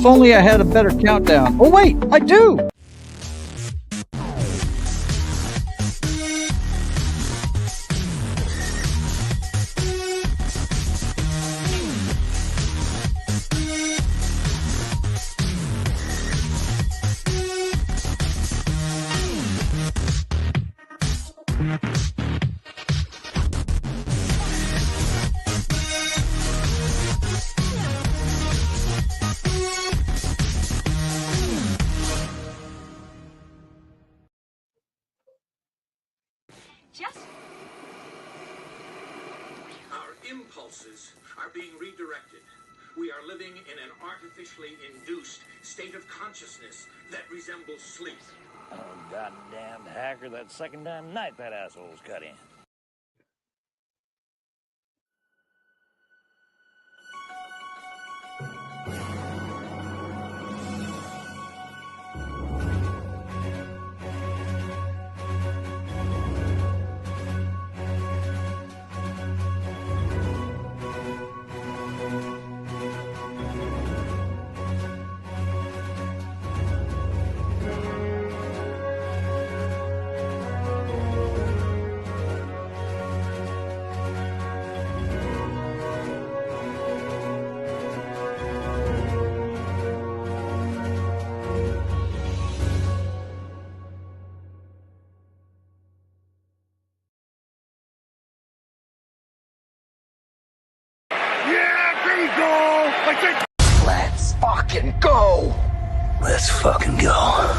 If only I had a better countdown. Oh, wait, I do. Impulses are being redirected. We are living in an artificially induced state of consciousness that resembles sleep. Oh, goddamn hacker, that second damn night that asshole's cut in. Let's fucking go! Let's fucking go.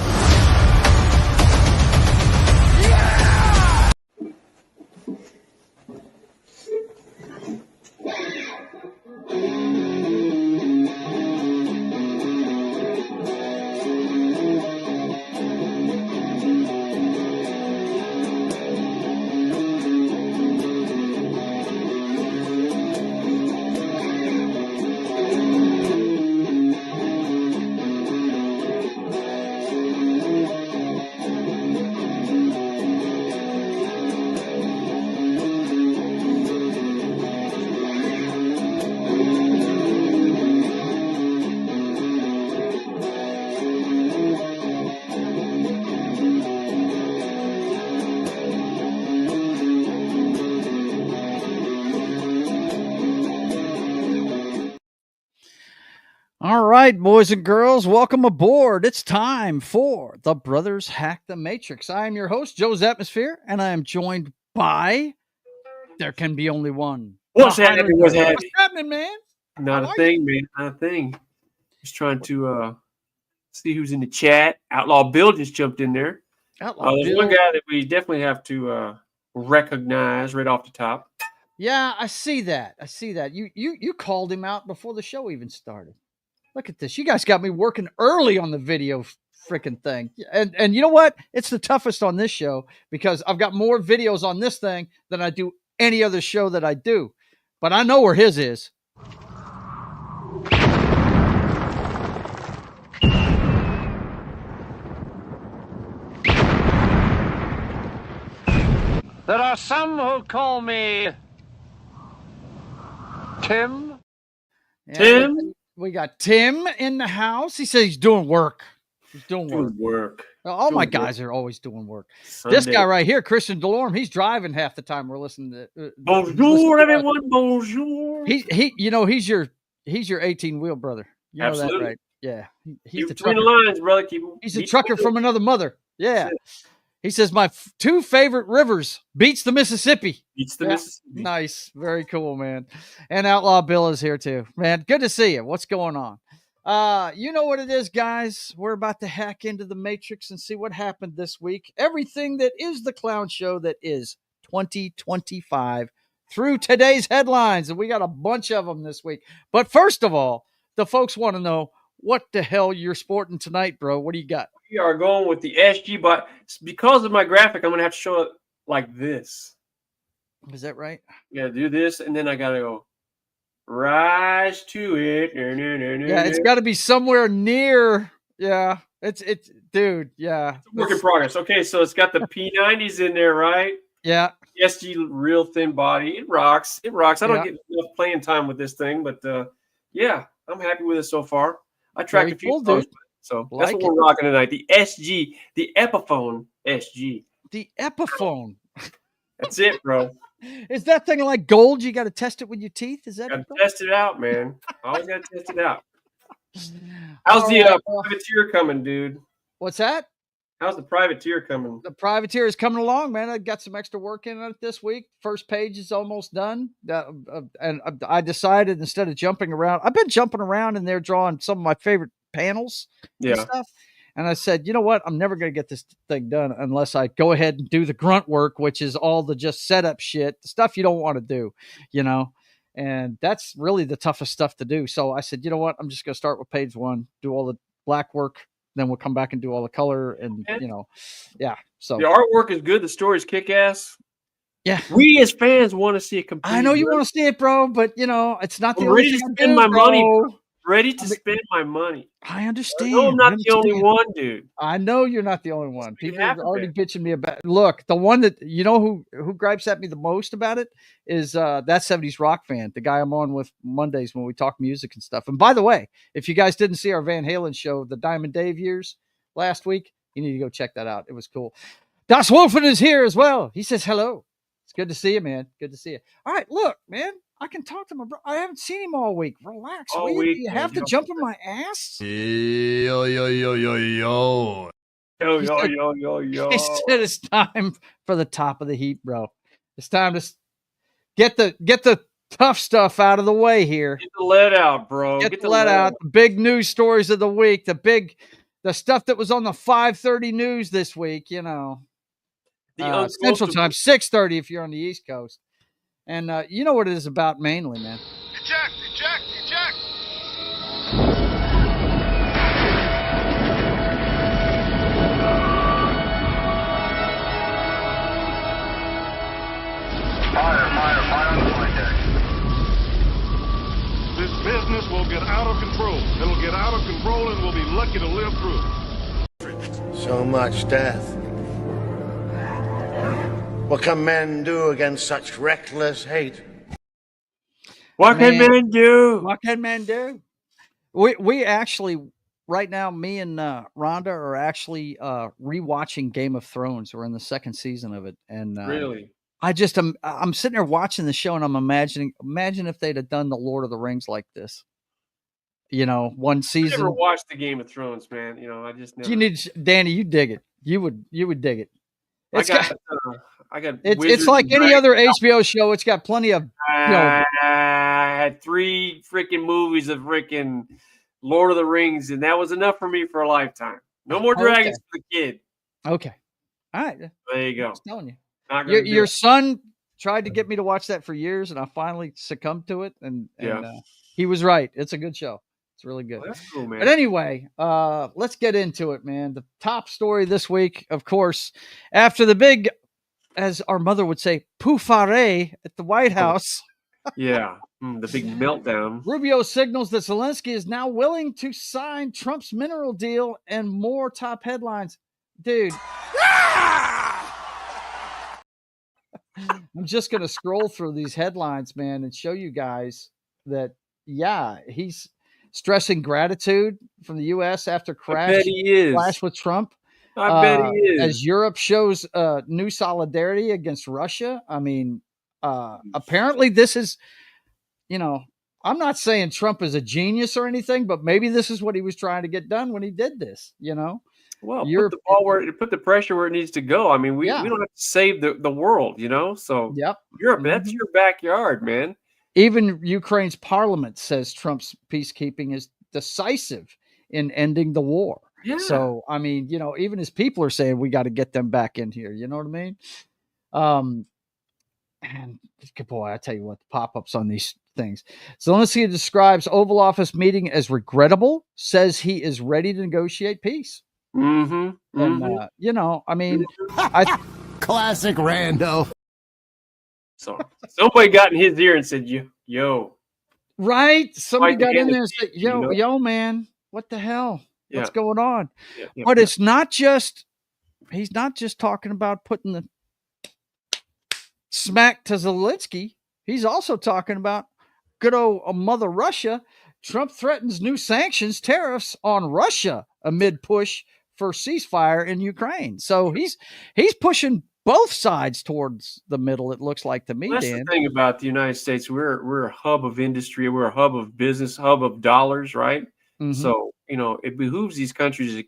All right, boys and girls, welcome aboard. It's time for the Brothers Hack the Matrix. I am your host, Joe's Atmosphere, and I am joined by There Can Be Only One. What's happening? What's happening? What's happening, man? Not a thing, man. Not a thing. Just trying to see who's in the chat. Outlaw Bill just jumped in there. There's one guy that we definitely have to recognize right off the top. Yeah, I see that. You called him out before the show even started. Look at this. You guys got me working early on the video freaking thing. And you know what? It's the toughest on this show because I've got more videos on this thing than I do any other show that I do. But I know where his is. There are some who call me Tim. Yeah, Tim? We got Tim in the house. He says he's doing work. He's doing work. All my guys are always doing work. Sunday. This guy right here, Christian DeLorme, he's driving half the time we're listening to. Bonjour, everyone. Bonjour. He's your 18-wheel brother. You know Absolutely. that, right? Yeah. He's the between trucker. the lines, brother. He's a trucker from another mother. Yeah. He says, my two favorite rivers beats the Mississippi. Mississippi. Nice. Very cool, man. And Outlaw Bill is here too. Man, good to see you. What's going on? You know what it is, guys. We're about to hack into the Matrix and see what happened this week. Everything that is the clown show that is 2025 through today's headlines. And we got a bunch of them this week. But first of all, the folks want to know what the hell you're sporting tonight, bro. What do you got? We are going with the SG, but because of my graphic, I'm going to have to show it like this. Is that right? Yeah, do this, and then I got to go rise to it. Yeah, it's got to be somewhere near. Yeah, it's dude. Yeah, It's a work in progress. Okay, so it's got the P90s in there, right? Yeah. SG real thin body. It rocks. I don't get enough playing time with this thing, but yeah, I'm happy with it so far. I tracked a few cool, posts. dude. So that's what we're rocking tonight. The SG, the Epiphone SG. The Epiphone. That's it, bro. Is that thing like gold? You got to test it with your teeth? Is that Gotta test it out, man. Always got to test it out. How's All the right, privateer coming, dude? What's that? How's the privateer coming? The privateer is coming along, man. I got some extra work in it this week. First page is almost done. And I decided instead of jumping around, I've been jumping around in there drawing some of my favorite panels and stuff. And I said, you know what? I'm never going to get this thing done unless I go ahead and do the grunt work, which is all the just setup shit, the stuff you don't want to do, you know? And that's really the toughest stuff to do. So I said, you know what? I'm just going to start with page 1, do all the black work. Then we'll come back and do all the color and, you know, So the artwork is good. The story's kick ass. Yeah. We as fans want to see it complete. I know you want to see it, bro, but you know, it's not the I'm only ready thing to I spend do, my money. bro. Ready to spend my money. I understand. No, I'm not the only one, dude. I know you're not the only one. People are already been. bitching me about. Look, the one that you know who gripes at me the most about it is that 70s rock fan, the guy I'm on with Mondays when we talk music and stuff. And by the way, if you guys didn't see our Van Halen show, the Diamond Dave years last week, you need to go check that out. It was cool. Das Wolfen is here as well. He says hello. It's good to see you, man. Good to see you. All right, look, man. I can talk to my bro. I haven't seen him all week. Relax. All week, you have to jump in my ass? Yo. Yo. He said it's time for the top of the heap, bro. It's time to get the tough stuff out of the way here. Get the lead out, bro. Get the lead out. The big news stories of the week. The stuff that was on the 5:30 news this week, you know. Central Time, 6:30 if you're on the East Coast. And you know what it is about mainly, man. Eject! Fire on the flight deck. This business will get out of control. It'll get out of control and we'll be lucky to live through it. So much death. What can men do against such reckless hate? What can men do? What can men do? We actually, right now, me and Rhonda are actually rewatching Game of Thrones. We're in the second season of it. And really? I'm sitting there watching the show and I'm imagine if they'd have done the Lord of the Rings like this. You know, one season. I never watched the Game of Thrones, man. You know, I just never. Danny, you dig it. You would dig it. It's like any other HBO show. It's got plenty of. I had 3 freaking movies of freaking Lord of the Rings, and that was enough for me for a lifetime. No more dragons for the kid. Okay, all right. There you go. I'm just telling you. Your son tried to get me to watch that for years, and I finally succumbed to it. And he was right. It's a good show. It's really good. Well, that's cool, man. But anyway, let's get into it, man. The top story this week, of course, after the big, as our mother would say, poufare at the White House. Yeah, the big meltdown. Rubio signals that Zelensky is now willing to sign Trump's mineral deal and more top headlines. Dude. I'm just going to scroll through these headlines, man, and show you guys that, he's stressing gratitude from the U.S. after clash with Trump. I bet he is. As Europe shows new solidarity against Russia. I mean, apparently this is, I'm not saying Trump is a genius or anything, but maybe this is what he was trying to get done when he did this, Well, put the pressure where it needs to go. I mean, we don't have to save the world, So Europe, that's your backyard, man. Even Ukraine's parliament says Trump's peacekeeping is decisive in ending the war. Yeah. So, I mean, even his people are saying we got to get them back in here. You know what I mean? And boy, I tell you what, the pop-ups on these things. Zelensky describes Oval Office meeting as regrettable, says he is ready to negotiate peace. Mm-hmm. And, I mean, classic rando. So somebody got in his ear and said, yo. Right? Somebody got in there and said, yo, man, what the hell? What's going on? But it's not just, he's not just talking about putting the smack to Zelensky. He's also talking about good old Mother Russia Trump threatens new sanctions, tariffs on Russia amid push for ceasefire in Ukraine. So he's pushing both sides towards the middle, it looks like to me, Well, that's Dan. the thing about the United States. We're a hub of industry. We're a hub of business, hub of dollars, right? Mm-hmm. So, it behooves these countries to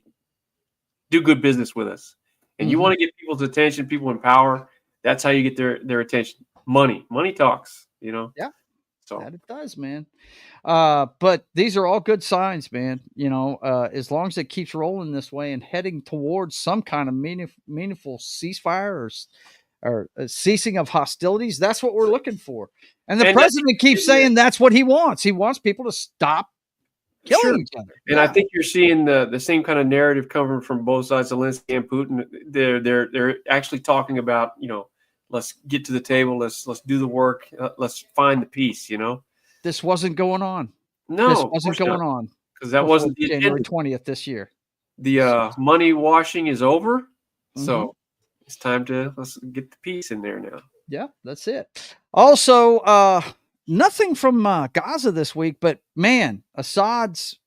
do good business with us. And you want to get people's attention, people in power. That's how you get their attention. Money talks, Yeah. So that it does, man. But these are all good signs, man. As long as it keeps rolling this way and heading towards some kind of meaningful ceasefire or ceasing of hostilities, that's what we're looking for. And the president keeps saying that's what he wants. He wants people to stop killing each other. And I think you're seeing the same kind of narrative coming from both sides, Zelensky and Putin. They're actually talking about, let's get to the table, let's do the work, let's find the peace. This wasn't going on. No, this wasn't going on because that wasn't the January 20th this year. The money washing is over, so it's time let's get the peace in there now. Yeah, that's it. Also, nothing from Gaza this week, but man, Assad's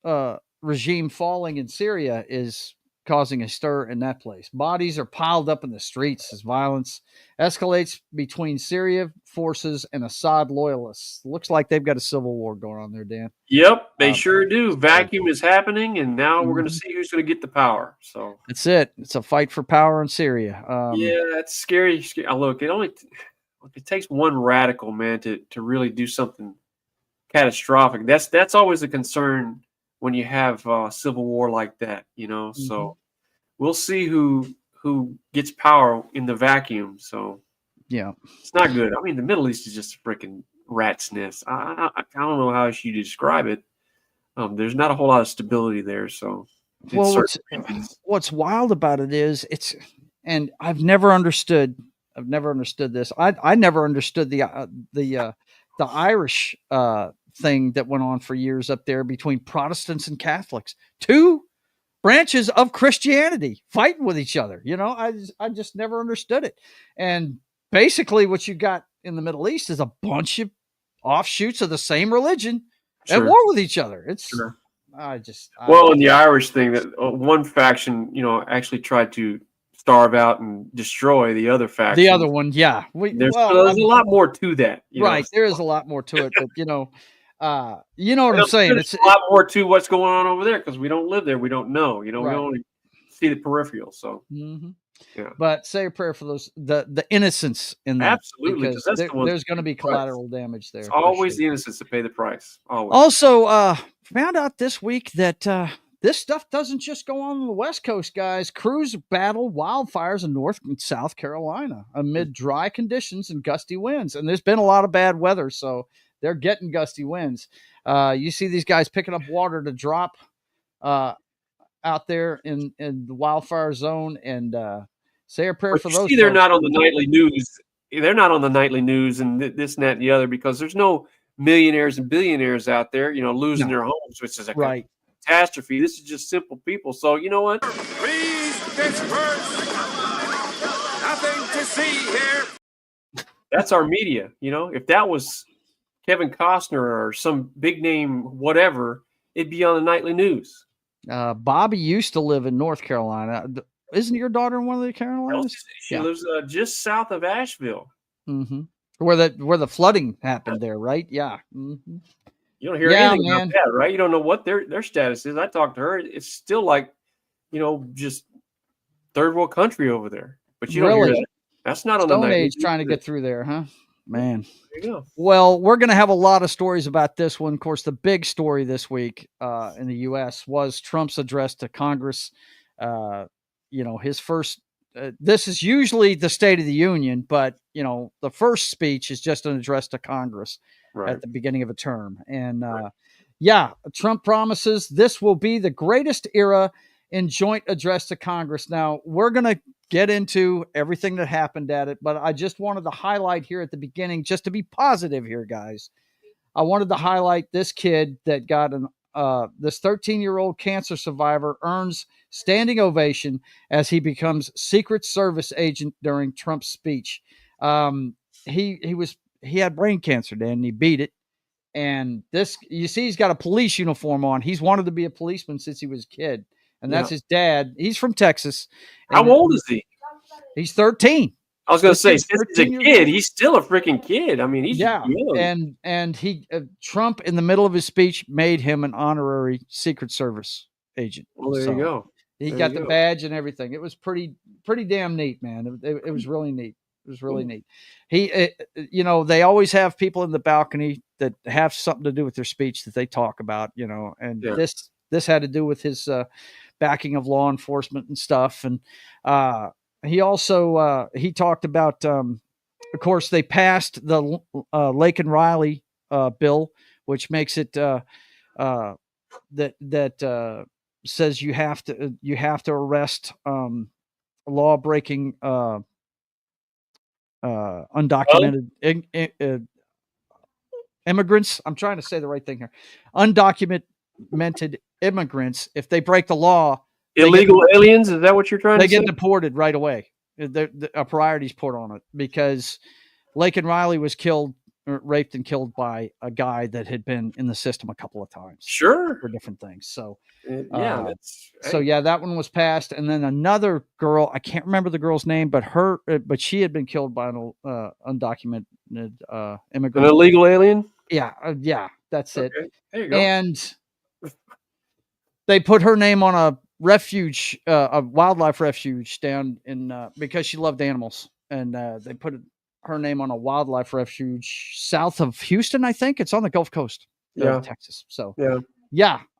regime falling in Syria is causing a stir in that place. Bodies are piled up in the streets as violence escalates between Syria forces and Assad loyalists. Looks like they've got a civil war going on there, Dan. Yep, they sure do. Vacuum is happening, and now we're going to see who's going to get the power. So that's it. It's a fight for power in Syria. Yeah, that's scary. Look, it takes one radical man to really do something catastrophic. That's always a concern when you have a civil war like that, So we'll see who gets power in the vacuum. So yeah, it's not good. I mean, the Middle East is just a freaking rat's nest. I don't know how else you describe it. There's not a whole lot of stability there. So what's wild about it is and I've never understood this. I never understood the Irish thing that went on for years up there between Protestants and Catholics, two branches of Christianity fighting with each other. I just never understood it. And basically what you got in the Middle East is a bunch of offshoots of the same religion at war with each other. It's in the Irish thing, that one faction, actually tried to starve out and destroy the other faction. The other one, yeah. There's a lot more to that. Right. There is a lot more to it, but you know what I'm saying? It's a lot more to what's going on over there because we don't live there. We don't know. We only see the peripheral. So, yeah. But say a prayer for those the innocents in that. Absolutely, because there's going to be collateral damage there. It's always the innocents that pay the price. Always. Also, found out this week that this stuff doesn't just go on the West Coast, guys. Crews battle wildfires in North and South Carolina amid dry conditions and gusty winds. And there's been a lot of bad weather, so they're getting gusty winds. You see these guys picking up water to drop out there in the wildfire zone, and say a prayer for those. See, they're not on the nightly news. They're not on the nightly news and this and that and the other because there's no millionaires and billionaires out there, losing their homes, which is a catastrophe. This is just simple people. So you know what? Please disperse. Nothing to see here. That's our media. If that was Kevin Costner or some big name, whatever, it'd be on the nightly news. Bobby used to live in North Carolina. Isn't your daughter in one of the Carolinas? She lives just south of Asheville. Mm-hmm. Where the flooding happened there, right? Yeah. Mm-hmm. You don't hear anything about that, right? You don't know what their status is. I talked to her. It's still like, just third world country over there. But you don't hear that. That's not on the night. Age trying to get through there, huh? Man. There you go. Well, we're going to have a lot of stories about this one. Of course, the big story this week in the U.S. was Trump's address to Congress. His first. This is usually the State of the Union, but the first speech is just an address to Congress at the beginning of a term. And Trump promises this will be the greatest era in joint address to Congress. Now we're going to get into everything that happened at it, but I just wanted to highlight here at the beginning, just to be positive here, guys. I wanted to highlight this kid that got this 13-year-old cancer survivor earns standing ovation as he becomes Secret Service agent during Trump's speech. He had brain cancer, Dan, and he beat it. And this, you see, he's got a police uniform on. He's wanted to be a policeman since he was a kid. And that's his dad. He's from Texas. How old is he? He's 13. I was going to say, since he's a kid, he's still a freaking kid. I mean, he's young. And he Trump, in the middle of his speech, made him an honorary Secret Service agent. Well, there you go. He got the badge and everything. It was pretty damn neat, man. It was really neat. It was really neat. They always have people in the balcony that have something to do with their speech that they talk about, and this had to do with his backing of law enforcement and stuff. And he also he talked about, of course, they passed the Lake and Riley bill, which makes it that says you have to arrest law breaking undocumented immigrants. I'm trying to say the right thing here. Undocumented immigrants, if they break the law, illegal aliens. Is that what you're trying to say? They get deported right away. A priority's put on it because Lake and Riley was raped and killed by a guy that had been in the system a couple of times. Sure. For different things. So, that one was passed. And then another girl, I can't remember the girl's name, but she had been killed by an undocumented immigrant. An illegal alien? Yeah, that's it. There you go. And they put her name on a refuge, a wildlife refuge down in, because she loved animals. And they put her name on a wildlife refuge south of Houston, I think. It's on the Gulf Coast of Texas. So,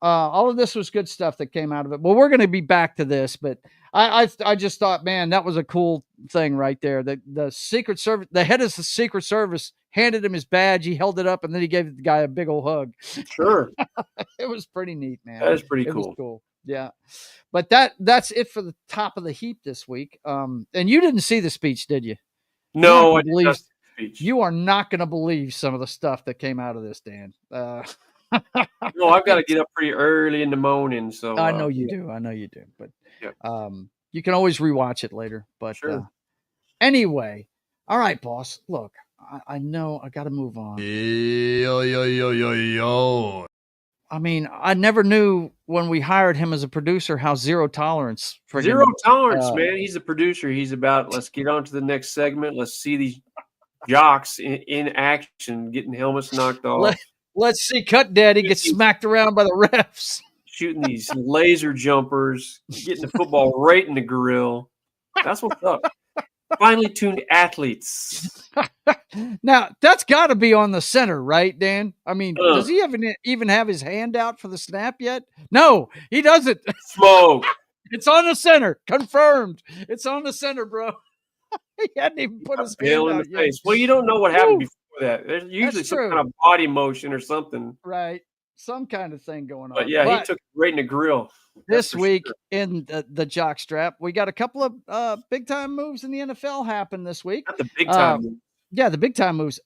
all of this was good stuff that came out of it. Well, we're going to be back to this, but I just thought, man, that was a cool thing right there. The Secret Service, the head of the Secret Service handed him his badge. He held it up, and then he gave the guy a big old hug. Sure. It was pretty neat, man. That is pretty cool. It was cool. Yeah. But that's it for the top of the heap this week. And you didn't see the speech, did you? No, I didn't see the speech. You are not going to believe some of the stuff that came out of this, Dan. No, I've got to get up pretty early in the morning. So I know you do. But you can always rewatch it later. But anyway, all right, boss. Look, I know I got to move on. Yo. I mean, I never knew when we hired him as a producer how zero tolerance. Zero tolerance, man. He's a producer. He's about, let's get on to the next segment. Let's see these jocks in action, getting helmets knocked off. Let's see Cut Daddy get smacked around by the refs. Shooting these laser jumpers, getting the football right in the grill. That's what's up. Finely tuned athletes. Now, that's got to be on the center, right, Dan? I mean, does he even have his hand out for the snap yet? No, he doesn't. Smoke. It's on the center. Confirmed. It's on the center, bro. He hadn't even put his hand out yet. Face. Well, you don't know what happened before that. There's usually some kind of body motion or something. Right. Some kind of thing going on. But he took it right in the grill. This week in the jock strap, we got a couple of big time moves in the NFL happen this week. Not the big time moves. Yeah, the big time moves.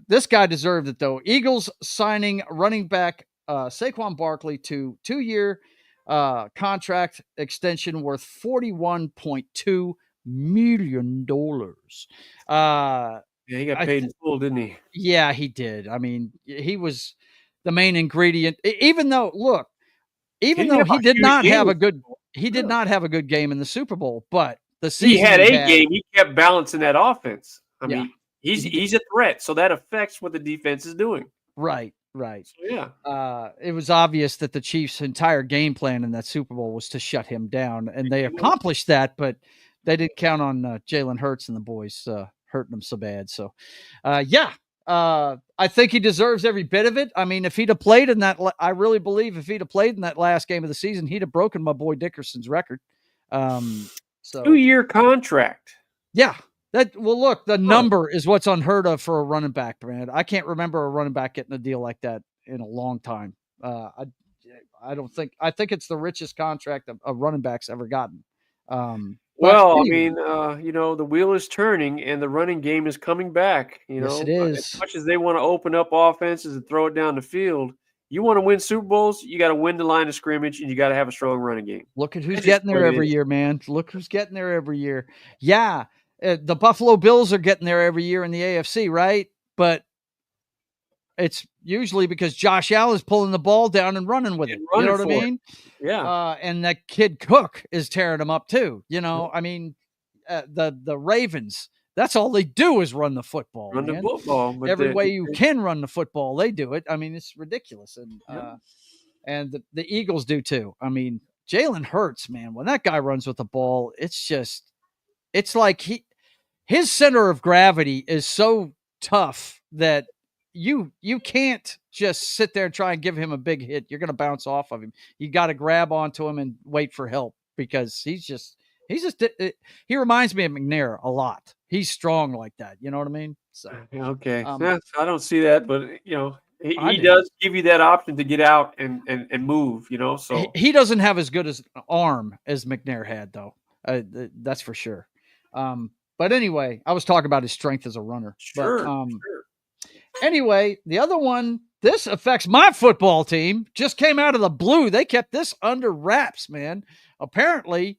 This guy deserved it though. Eagles signing running back Saquon Barkley to 2-year contract extension worth $41.2 million. He got paid in full, didn't he? Yeah, he did. I mean, he was the main ingredient. Even though he did not have a good game in the Super Bowl, but the season he had a game. He kept balancing that offense. I mean, he's a threat, so that affects what the defense is doing. Right. So, it was obvious that the Chiefs' entire game plan in that Super Bowl was to shut him down, and they accomplished that, but they didn't count on Jalen Hurts and the boys hurting him so bad. So, I think he deserves every bit of it. I mean, if he'd have played in that, I really believe if he'd have played in that last game of the season, he'd have broken my boy Dickerson's record. 2-year contract. Yeah. Look, the number is what's unheard of for a running back, man. I can't remember a running back getting a deal like that in a long time. I think it's the richest contract a running back's ever gotten. The wheel is turning and the running game is coming back. Yes, it is. As much as they want to open up offenses and throw it down the field, you want to win Super Bowls, you got to win the line of scrimmage and you got to have a strong running game. Look at who's getting there every year, man. Look who's getting there every year. Yeah, the Buffalo Bills are getting there every year in the AFC, right? But it's usually because Josh Allen's pulling the ball down and running with it. You know what I mean? Yeah. And that kid Cook is tearing them up too. I mean, the Ravens, that's all they do is run the football. Run the football. But Every way you can run the football, they do it. I mean, it's ridiculous. And the Eagles do too. I mean, Jalen Hurts, man, when that guy runs with the ball, it's like his center of gravity is so tough that you can't just sit there and try and give him a big hit. You're going to bounce off of him. You got to grab onto him and wait for help because he reminds me of McNair a lot. He's strong like that. You know what I mean? So, okay. I don't see that, but he do. does give you that option to get out and move, so he doesn't have as good as an arm as McNair had though. That's for sure. But anyway, I was talking about his strength as a runner. Sure. Anyway, the other one, this affects my football team, just came out of the blue. They kept this under wraps, man. Apparently,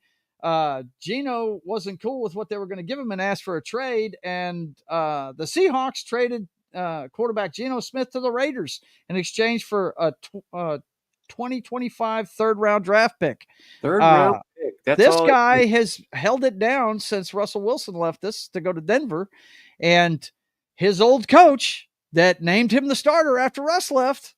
Gino wasn't cool with what they were going to give him and asked for a trade. And the Seahawks traded quarterback Gino Smith to the Raiders in exchange for a 2025 third-round draft pick. Third-round pick. This guy has held it down since Russell Wilson left us to go to Denver. And his old coach that named him the starter after Russ left,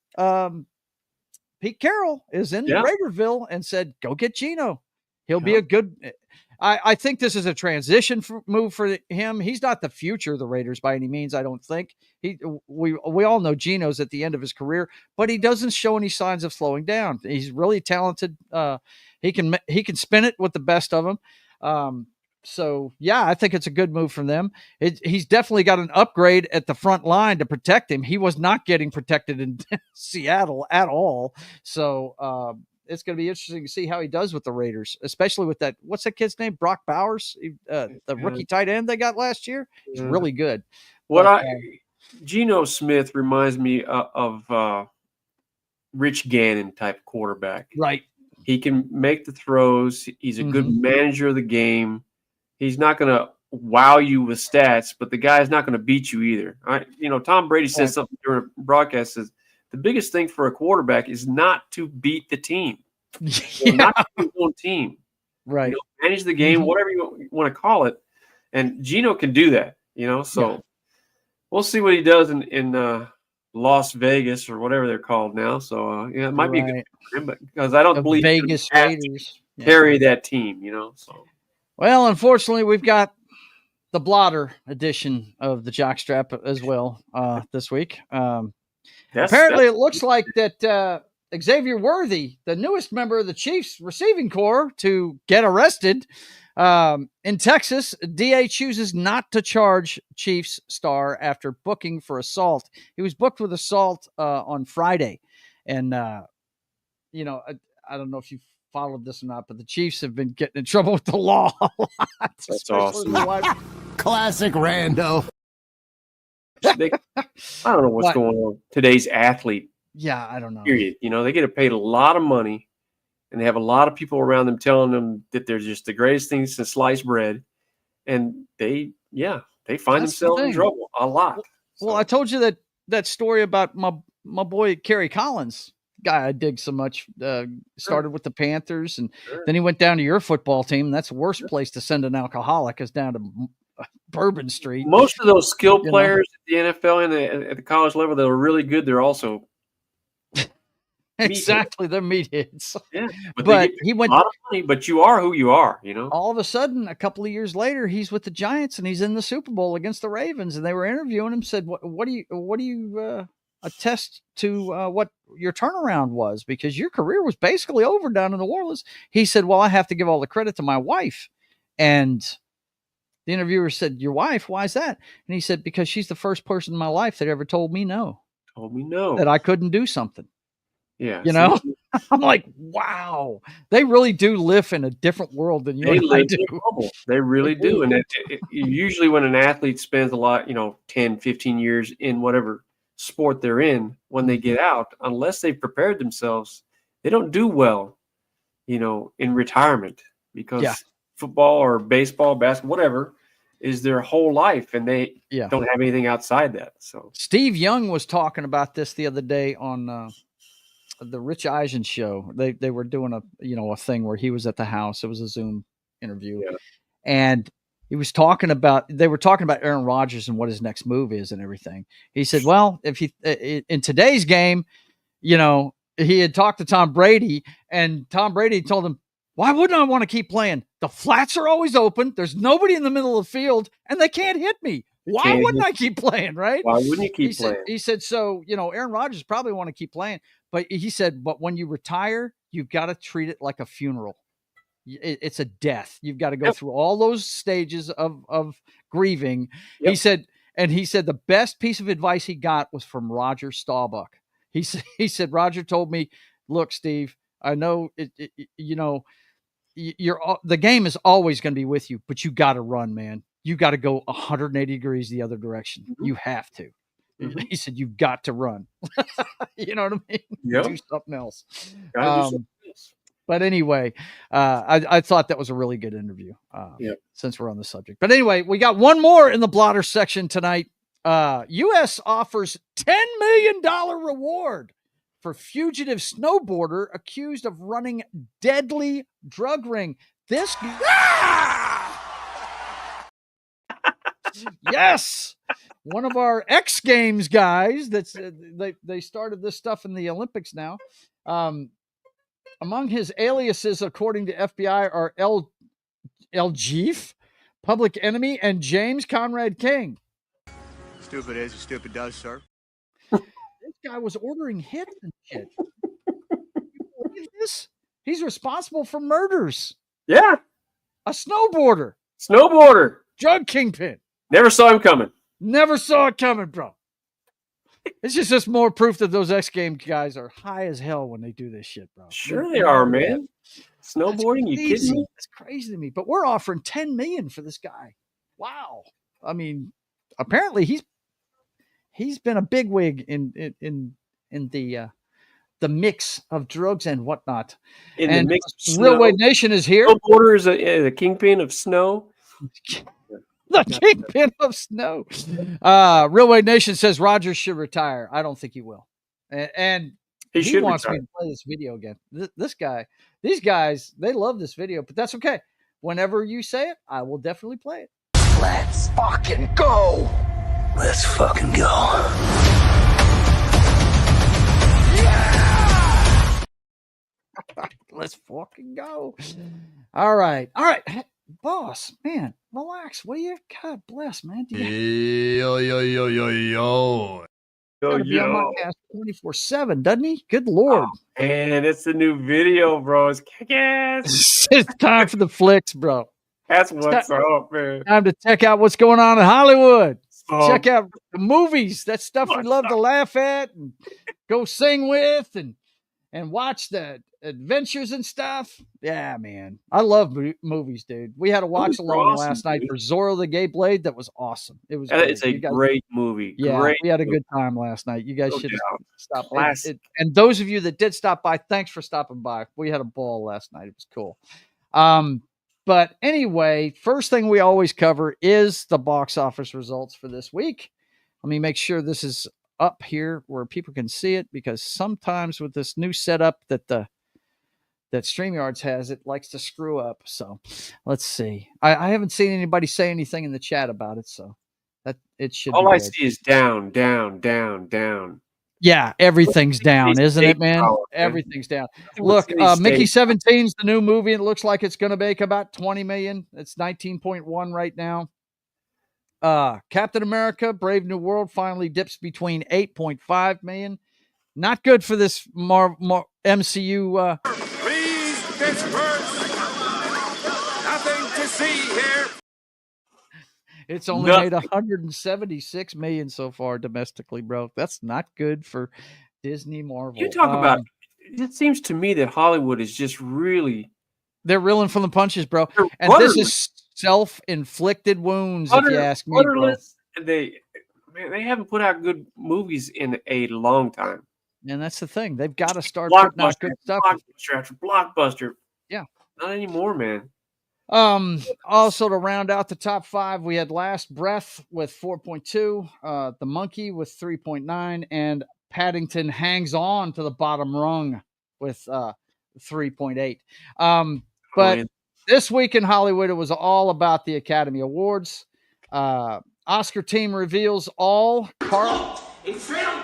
Pete Carroll, is in Raiderville and said, go get Gino. He'll be a good – I think this is a transition move for him. He's not the future of the Raiders by any means, I don't think. We all know Gino's at the end of his career, but he doesn't show any signs of slowing down. He's really talented. He can spin it with the best of them. So, yeah, I think it's a good move from them. He's definitely got an upgrade at the front line to protect him. He was not getting protected in Seattle at all. So, it's going to be interesting to see how he does with the Raiders, especially with that. What's that kid's name? Brock Bowers, the rookie tight end they got last year. He's really good. Geno Smith reminds me of Rich Gannon type quarterback. Right. He can make the throws. He's a good manager of the game. He's not going to wow you with stats, but the guy's not going to beat you either. Tom Brady said something during a broadcast, says the biggest thing for a quarterback is not to beat the team, not to beat your own team. Right. Manage the game, whatever you want to call it. And Gino can do that, so we'll see what he does in Las Vegas or whatever they're called now. So, it might be a good for him, because I don't believe Vegas Raiders carry that team, so. Well, unfortunately, we've got the blotter edition of the Jockstrap as well this week. Apparently, it looks like that Xavier Worthy, the newest member of the Chiefs receiving corps to get arrested in Texas, DA chooses not to charge Chiefs star after booking for assault. He was booked with assault on Friday. And, I don't know if you followed this or not, but the Chiefs have been getting in trouble with the law a lot. That's awesome. Classic rando. I don't know what's going on. Today's athlete. Yeah, I don't know. Period. They get paid a lot of money, and they have a lot of people around them telling them that they're just the greatest thing since sliced bread, and they find themselves in trouble a lot. Well, I told you that story about my boy Kerry Collins, guy I dig so much. Started with the Panthers, and then he went down to your football team. That's the worst place to send an alcoholic, is down to Bourbon Street. Most of those skilled players at the NFL and at the college level that are really good, they're also exactly they're meatheads. Yeah, but he went a lot of money. But you are who you are, All of a sudden, a couple of years later, he's with the Giants and he's in the Super Bowl against the Ravens. And they were interviewing him. Said, "What do you attest to what your turnaround was? Because your career was basically over down in New Orleans." He said, "Well, I have to give all the credit to my wife." And the interviewer said, "Your wife? Why is that?" And he said, "Because she's the first person in my life that ever told me no. That I couldn't do something." Yeah. I'm like, wow. They really do live in a different world than you and I do. They really do. And usually when an athlete spends a lot, 10, 15 years in whatever sport they're in, when they get out, unless they've prepared themselves, they don't do well, in retirement, because football or baseball, basketball, whatever, is their whole life, and they don't have anything outside that. So Steve Young was talking about this the other day on the Rich Eisen show. They were doing a thing where he was at the house. It was a Zoom interview, and they were talking about Aaron Rodgers and what his next move is and everything. He said, well, if he in today's game, he had talked to Tom Brady, and Tom Brady told him, why wouldn't I want to keep playing? The flats are always open. There's nobody in the middle of the field, and they can't hit me. Why wouldn't I keep playing, right? Why wouldn't you keep playing? He said, so, Aaron Rodgers probably want to keep playing. But he said, but when you retire, you've got to treat it like a funeral. It's a death. You've got to go through all those stages of grieving. Yep. He said the best piece of advice he got was from Roger Staubach. He said, Roger told me, look, Steve, I know, the game is always going to be with you, but you got to run, man. You got to go 180 degrees the other direction. Mm-hmm. You have to. Mm-hmm. He said, you've got to run. You know what I mean? Yep. Do something else. But anyway, I thought that was a really good interview since we're on the subject. But anyway, we got one more in the blotter section tonight. U.S. offers $10 million reward for fugitive snowboarder accused of running deadly drug ring. This yes, one of our X Games guys. That's they started this stuff in the Olympics now. Among his aliases, according to FBI, are El Jeef, Public Enemy, and James Conrad King. Stupid is, stupid does, sir. This guy was ordering hits and shit. Look at this. He's responsible for murders. Yeah. A snowboarder. Drug kingpin. Never saw him coming. Never saw it coming, bro. It's just more proof that those X Games guys are high as hell when they do this shit, bro. Sure they are, man. Snowboarding, you kidding me? That's crazy to me. But we're offering $10 million for this guy. Wow. I mean, apparently he's been a bigwig in the mix of drugs and whatnot. The mix of snow. Railway Nation is here. Snowboarder is a kingpin of snow. The kingpin of snow. Railway Nation says Rodgers should retire. I don't think he will. And he wants me to play this video again. These guys, they love this video, but that's okay. Whenever you say it, I will definitely play it. Let's fucking go. Let's fucking go. Yeah! Let's fucking go. All right. Boss, man, relax, will you? God bless, man. Yo. Be on my ass 24/7, doesn't he? Good Lord. Oh, man, it's a new video, bro. It's kick-ass. It's time for the flicks, bro. That's what's up, man. Time to check out what's going on in Hollywood. Check out the movies. That stuff we love to laugh at and go sing with and watch the adventures and stuff. Yeah, man. I love movies, dude. We had a watch along last night for Zorro the Gay Blade. That was awesome. It was It's a great movie. Yeah, we had a good time last night. You guys should stop. And those of you that did stop by, thanks for stopping by. We had a ball last night. It was cool. But anyway, first thing we always cover is the box office results for this week. Let me make sure this is up here where people can see it, because sometimes with this new setup that StreamYards has, it likes to screw up. So let's see. I haven't seen anybody say anything in the chat about it, so that it should. All I see is down. Yeah, everything's down, isn't it, man? Everything's down. Look, Mickey 17's the new movie. It looks like it's going to make about 20 million. It's 19.1 right now. Captain America, Brave New World finally dips between 8.5 million. Not good for this MCU. Please disperse. Nothing to see here. It's only made 176 million so far domestically, bro. That's not good for Disney Marvel. You talk about it seems to me that Hollywood is just really, they're reeling from the punches, bro. And this is self-inflicted wounds, if you ask me, bro. They haven't put out good movies in a long time. And that's the thing. They've got to start putting out good stuff. Blockbuster after blockbuster. Yeah. Not anymore, man. Also to round out the top 5, we had Last Breath with 4.2, The Monkey with 3.9, and Paddington Hangs On to the Bottom Rung with 3.8. But this week in Hollywood, it was all about the Academy Awards. Oscar team reveals all. In film.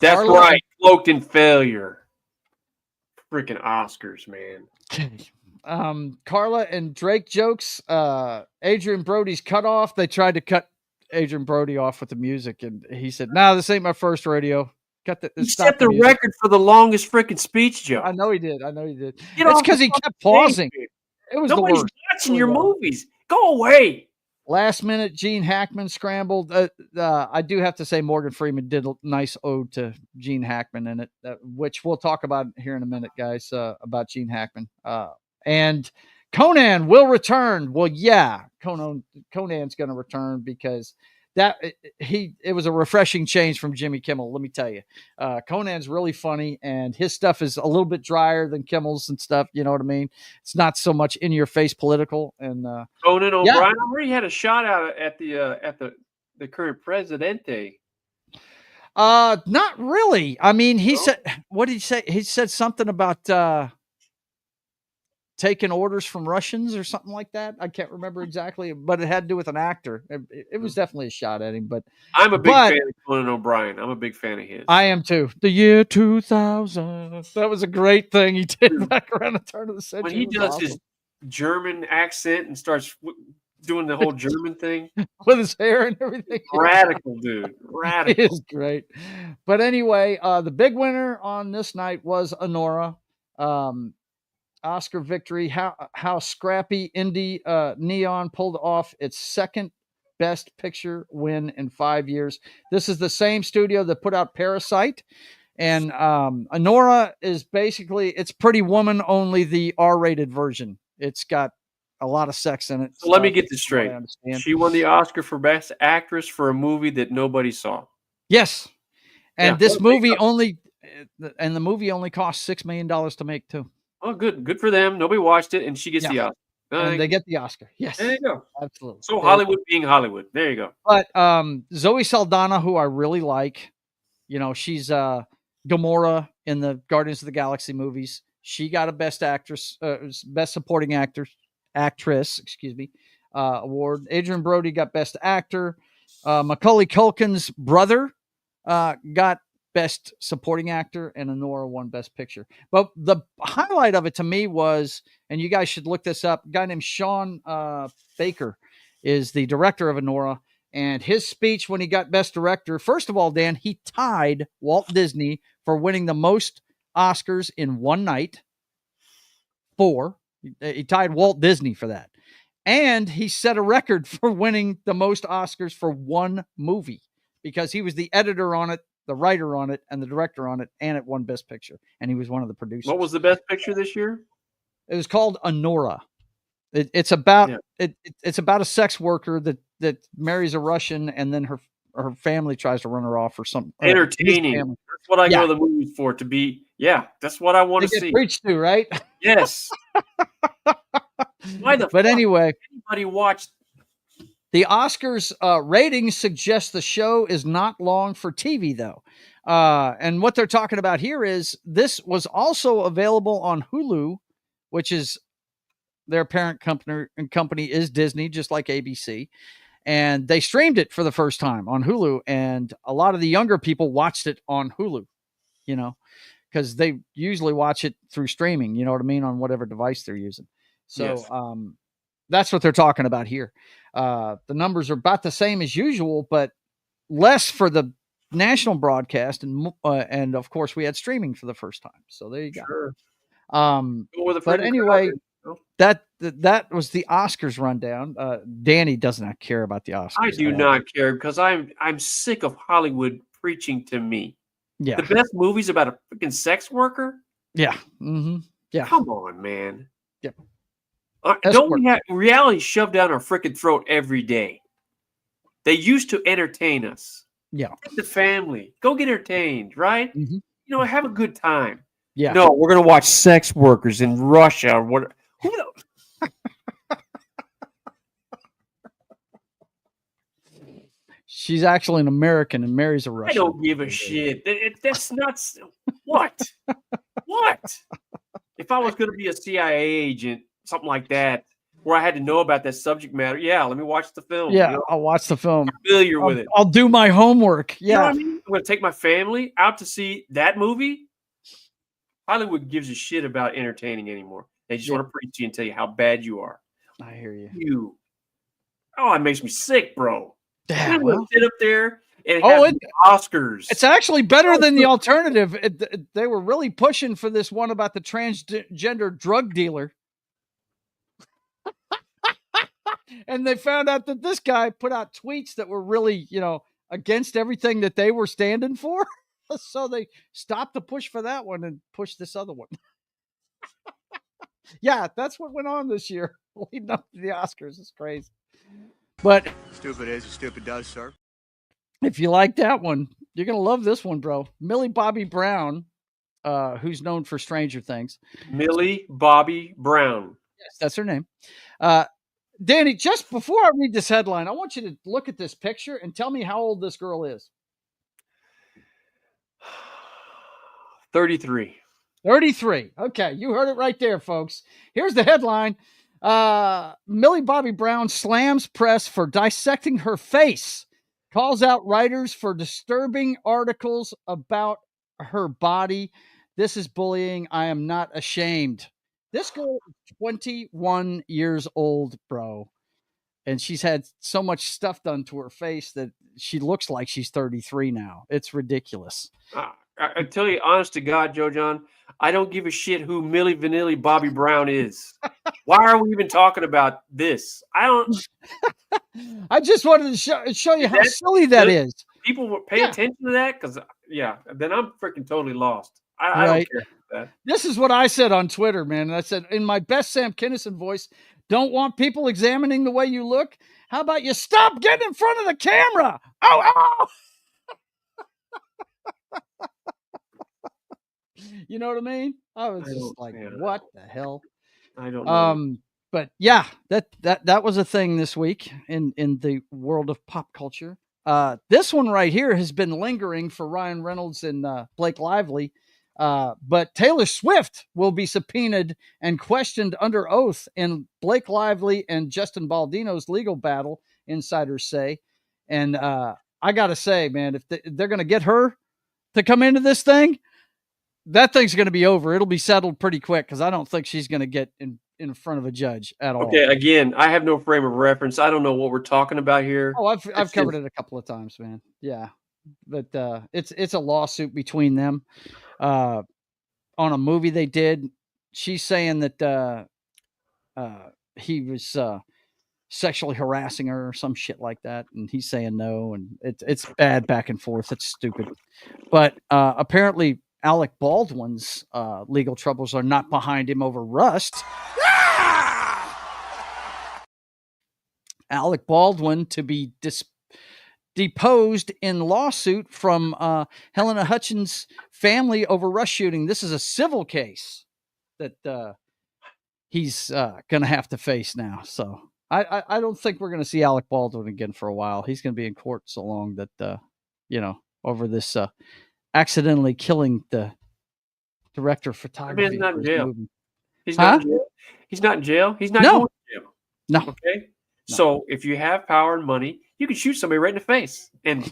That's Carla, right. Cloaked in failure. Freaking Oscars, man. Carla and Drake jokes. Adrian Brody's cut off. They tried to cut Adrian Brody off with the music, and he said, "No, this ain't my first rodeo." He set the record for the longest freaking speech, Joe. I know he did. It's because he kept pausing. It was nobody's watching your movies. Go away. Last minute, Gene Hackman scrambled. I do have to say Morgan Freeman did a nice ode to Gene Hackman in it, which we'll talk about here in a minute, guys, about Gene Hackman. And Conan will return. Well, yeah, Conan's going to return because it was a refreshing change from Jimmy Kimmel. Let me tell you, Conan's really funny, and his stuff is a little bit drier than Kimmel's and stuff. You know what I mean? It's not so much in your face political. And Conan O'Brien already had a shot out at the current presidente. Not really. I mean, he said, what did he say? He said something about taking orders from Russians or something like that. I can't remember exactly, but it had to do with an actor. It was definitely a shot at him. But I'm a big fan of Conan O'Brien. I'm a big fan of his. I am too. The year 2000. That was a great thing he did back around the turn of the century. When he does his German accent and starts doing the whole German thing with his hair and everything. Radical, dude. Radical. It is great. But anyway, the big winner on this night was Anora. Oscar victory. How scrappy Indy Neon pulled off its second best picture win in 5 years. This is the same studio that put out Parasite, and Anora is basically, it's Pretty Woman, only the R-rated version. It's got a lot of sex in it. So let me get this straight. She won the Oscar for Best Actress for a movie that nobody saw. Yes, and this movie only cost $6 million to make too. Oh, good for them. Nobody watched it, and she gets the Oscar. And they get the Oscar. Yes. There you go. Absolutely. So Hollywood being Hollywood. There you go. But Zoe Saldana, who I really like, she's Gamora in the Guardians of the Galaxy movies. She got a Best Actress, Best Supporting Actress, award. Adrian Brody got Best Actor. Macaulay Culkin's brother got Best Supporting Actor, and Anora won Best Picture. But the highlight of it to me was, and you guys should look this up, a guy named Sean Baker is the director of Anora, and his speech when he got Best Director, first of all, Dan, he tied Walt Disney for winning the most Oscars in one night. 4. He tied Walt Disney for that. And he set a record for winning the most Oscars for one movie because he was the editor on it, the writer on it, and the director on it, and it won Best Picture. And he was one of the producers. What was the Best Picture this year? It was called Anora. It's about it's about a sex worker that marries a Russian, and then her family tries to run her off or something. Entertaining. That's what I go to the movies for, to be. Yeah, that's what I want to see. Preached to, right? Yes. Anyway, anybody watched? The Oscars ratings suggest the show is not long for TV, though. And what they're talking about here is this was also available on Hulu, which is their parent company is Disney, just like ABC. And they streamed it for the first time on Hulu. And a lot of the younger people watched it on Hulu, because they usually watch it through streaming, you know what I mean, on whatever device they're using. So that's what they're talking about here. The numbers are about the same as usual, but less for the national broadcast. And of course, we had streaming for the first time. So there you go. Sure. But anyway, that was the Oscars rundown. Danny does not care about the Oscars. I do not care because I'm sick of Hollywood preaching to me. Yeah. The best movie's about a freaking sex worker? Yeah. Mm-hmm. Yeah. Come on, man. Yeah. Don't we have reality shoved down our freaking throat every day? They used to entertain us. Yeah. Take the family. Go get entertained, right? Mm-hmm. Have a good time. Yeah. No, we're going to watch sex workers in Russia or Who the? She's actually an American and marries a Russian. I don't give a shit. That's nuts. What? What? If I was going to be a CIA agent, something like that, where I had to know about that subject matter, yeah, let me watch the film. Yeah, I'll watch the film. I'm familiar with it. I'll do my homework. Yeah. You know what I mean? I'm going to take my family out to see that movie. Hollywood gives a shit about entertaining anymore. They just want to preach to you and tell you how bad you are. I hear you. Oh, it makes me sick, bro. Yeah, I'm going to sit up there and have Oscars. It's actually better than the alternative. They were really pushing for this one about the transgender drug dealer. And they found out that this guy put out tweets that were really, against everything that they were standing for. So they stopped the push for that one and pushed this other one. Yeah, that's what went on this year leading up to the Oscars. It's crazy. But Stupid is as stupid does, sir. If you like that one, you're going to love this one, bro. Millie Bobby Brown, who's known for Stranger Things. Millie Bobby Brown. Yes, that's her name. Danny, just before I read this headline, I want you to look at this picture and tell me how old this girl is. 33. 33. Okay, you heard it right there, folks. Here's the headline. Millie Bobby Brown slams press for dissecting her face. Calls out writers for disturbing articles about her body. This is bullying. I am not ashamed. This girl is 21 years old, bro. And she's had so much stuff done to her face that she looks like she's 33 now. It's ridiculous. I tell you, honest to God, Joe John, I don't give a shit who Millie Vanilli Bobby Brown is. Why are we even talking about this? I don't. I just wanted to show you how silly that is. People will pay attention to that because, then I'm freaking totally lost. I don't care about that. This is what I said on Twitter, man. And I said, in my best Sam Kinison voice, don't want people examining the way you look? How about you stop getting in front of the camera? Oh! You know what I mean? I was just like, what the hell? I don't know. But yeah, that was a thing this week in the world of pop culture. This one right here has been lingering for Ryan Reynolds and Blake Lively. But Taylor Swift will be subpoenaed and questioned under oath in Blake Lively and Justin Baldino's legal battle, insiders say. And I got to say, man, if they're going to get her to come into this thing, that thing's going to be over. It'll be settled pretty quick because I don't think she's going to get in front of a judge at all. Okay, again, I have no frame of reference. I don't know what we're talking about here. Oh, I've covered it a couple of times, man. Yeah, but it's a lawsuit between them on a movie they did. She's saying that he was sexually harassing her or some shit like that, and he's saying no, and it's bad back and forth. It's stupid, but apparently Alec Baldwin's legal troubles are not behind him over Rust. Alec Baldwin to be deposed in lawsuit from Helena Hutchins' family over Rust shooting. This is a civil case that he's going to have to face now. So I don't think we're going to see Alec Baldwin again for a while. He's going to be in court so long that, over this accidentally killing the director of photography. He's not in jail. He's not in jail. He's not in jail. He's not going to jail. No. Okay. No. So if you have power and money, you can shoot somebody right in the face and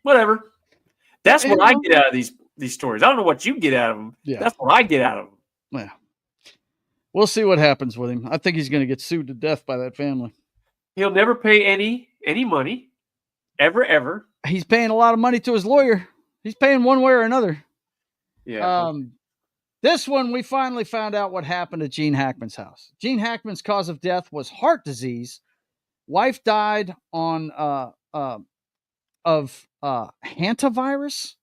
whatever. That's what I get out of these stories. I don't know what you get out of them. Yeah. That's what I get out of them. Yeah. We'll see what happens with him. I think he's going to get sued to death by that family. He'll never pay any money, ever. He's paying a lot of money to his lawyer. He's paying one way or another. Yeah. This one, we finally found out what happened at Gene Hackman's house. Gene Hackman's cause of death was heart disease. Wife died on of hantavirus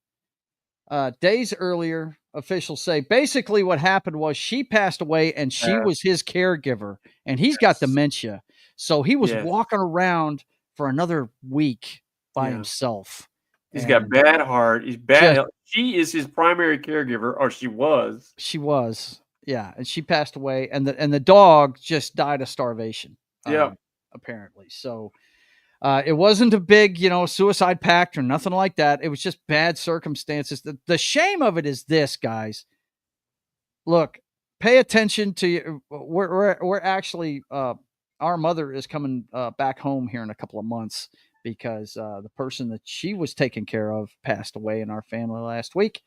days earlier. Officials say basically what happened was she passed away and she was his caregiver, and he's got dementia, so he was walking around for another week by himself. He's got bad heart. He's bad health. She is his primary caregiver, or she was. She was. Yeah, and she passed away, and the dog just died of starvation. Yeah. Apparently. So it wasn't a big, suicide pact or nothing like that. It was just bad circumstances. The shame of it is this, guys. Look, pay attention to we're actually our mother is coming back home here in a couple of months because the person that she was taking care of passed away in our family last week,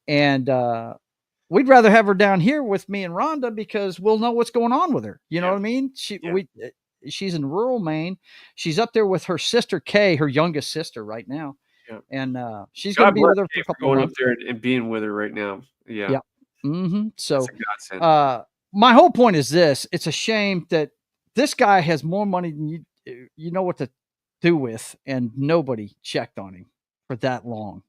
and we'd rather have her down here with me and Rhonda because we'll know what's going on with her. You know what I mean? She's in rural Maine. She's up there with her sister Kay, her youngest sister, right now, and she's going to be with her for a couple of months. Going up there and being with her right now. Yeah. Yeah. Mm-hmm. So, my whole point is this: it's a shame that this guy has more money than you know what to do with, and nobody checked on him for that long.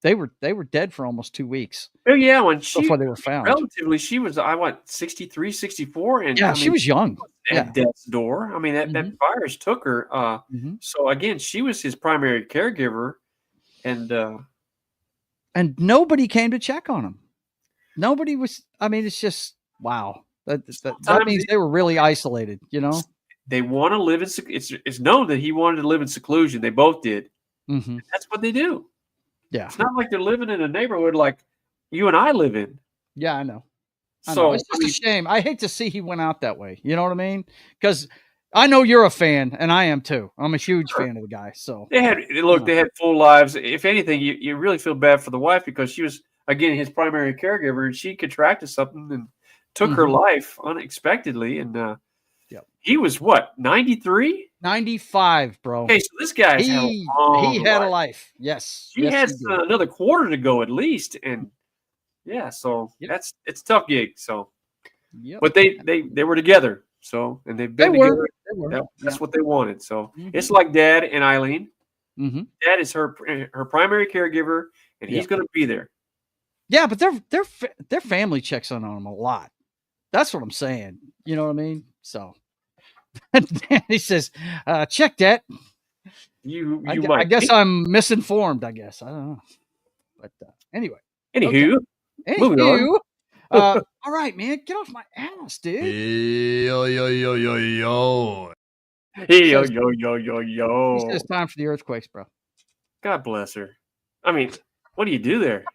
They were dead for almost 2 weeks. Oh yeah, before they were found. Relatively, she was 63, 64, and she was young. At death's door. I mean, that virus took her. So again, she was his primary caregiver, and nobody came to check on him. Nobody was. I mean, it's just wow. That means they were really isolated. They want to live in. It's known that he wanted to live in seclusion. They both did. Mm-hmm. That's what they do. Yeah, it's not like they're living in a neighborhood like you and I live in. Yeah, I know. So it's just a shame. I hate to see he went out that way. You know what I mean? Because I know you're a fan, and I am too. I'm a huge fan of the guy. So they had full lives. If anything, you really feel bad for the wife because she was again his primary caregiver, and she contracted something and took her life unexpectedly. And he was what, 93? 95, bro. Okay, so this guy he had a life. Yes, he has another quarter to go at least, and so it's a tough gig. So, but they were together. So, and they've been together. That's what they wanted. So it's like Dad and Eileen. Mm-hmm. Dad is her primary caregiver, and he's going to be there. Yeah, but their family checks on them a lot. That's what I'm saying. You know what I mean? So. He says, check that. I guess I'm misinformed, I guess. I don't know. But anyway. Anywho. Moving on. All right, man. Get off my ass, dude. Yo. Yo. He says it's time for the earthquakes, bro. God bless her. I mean, what do you do there?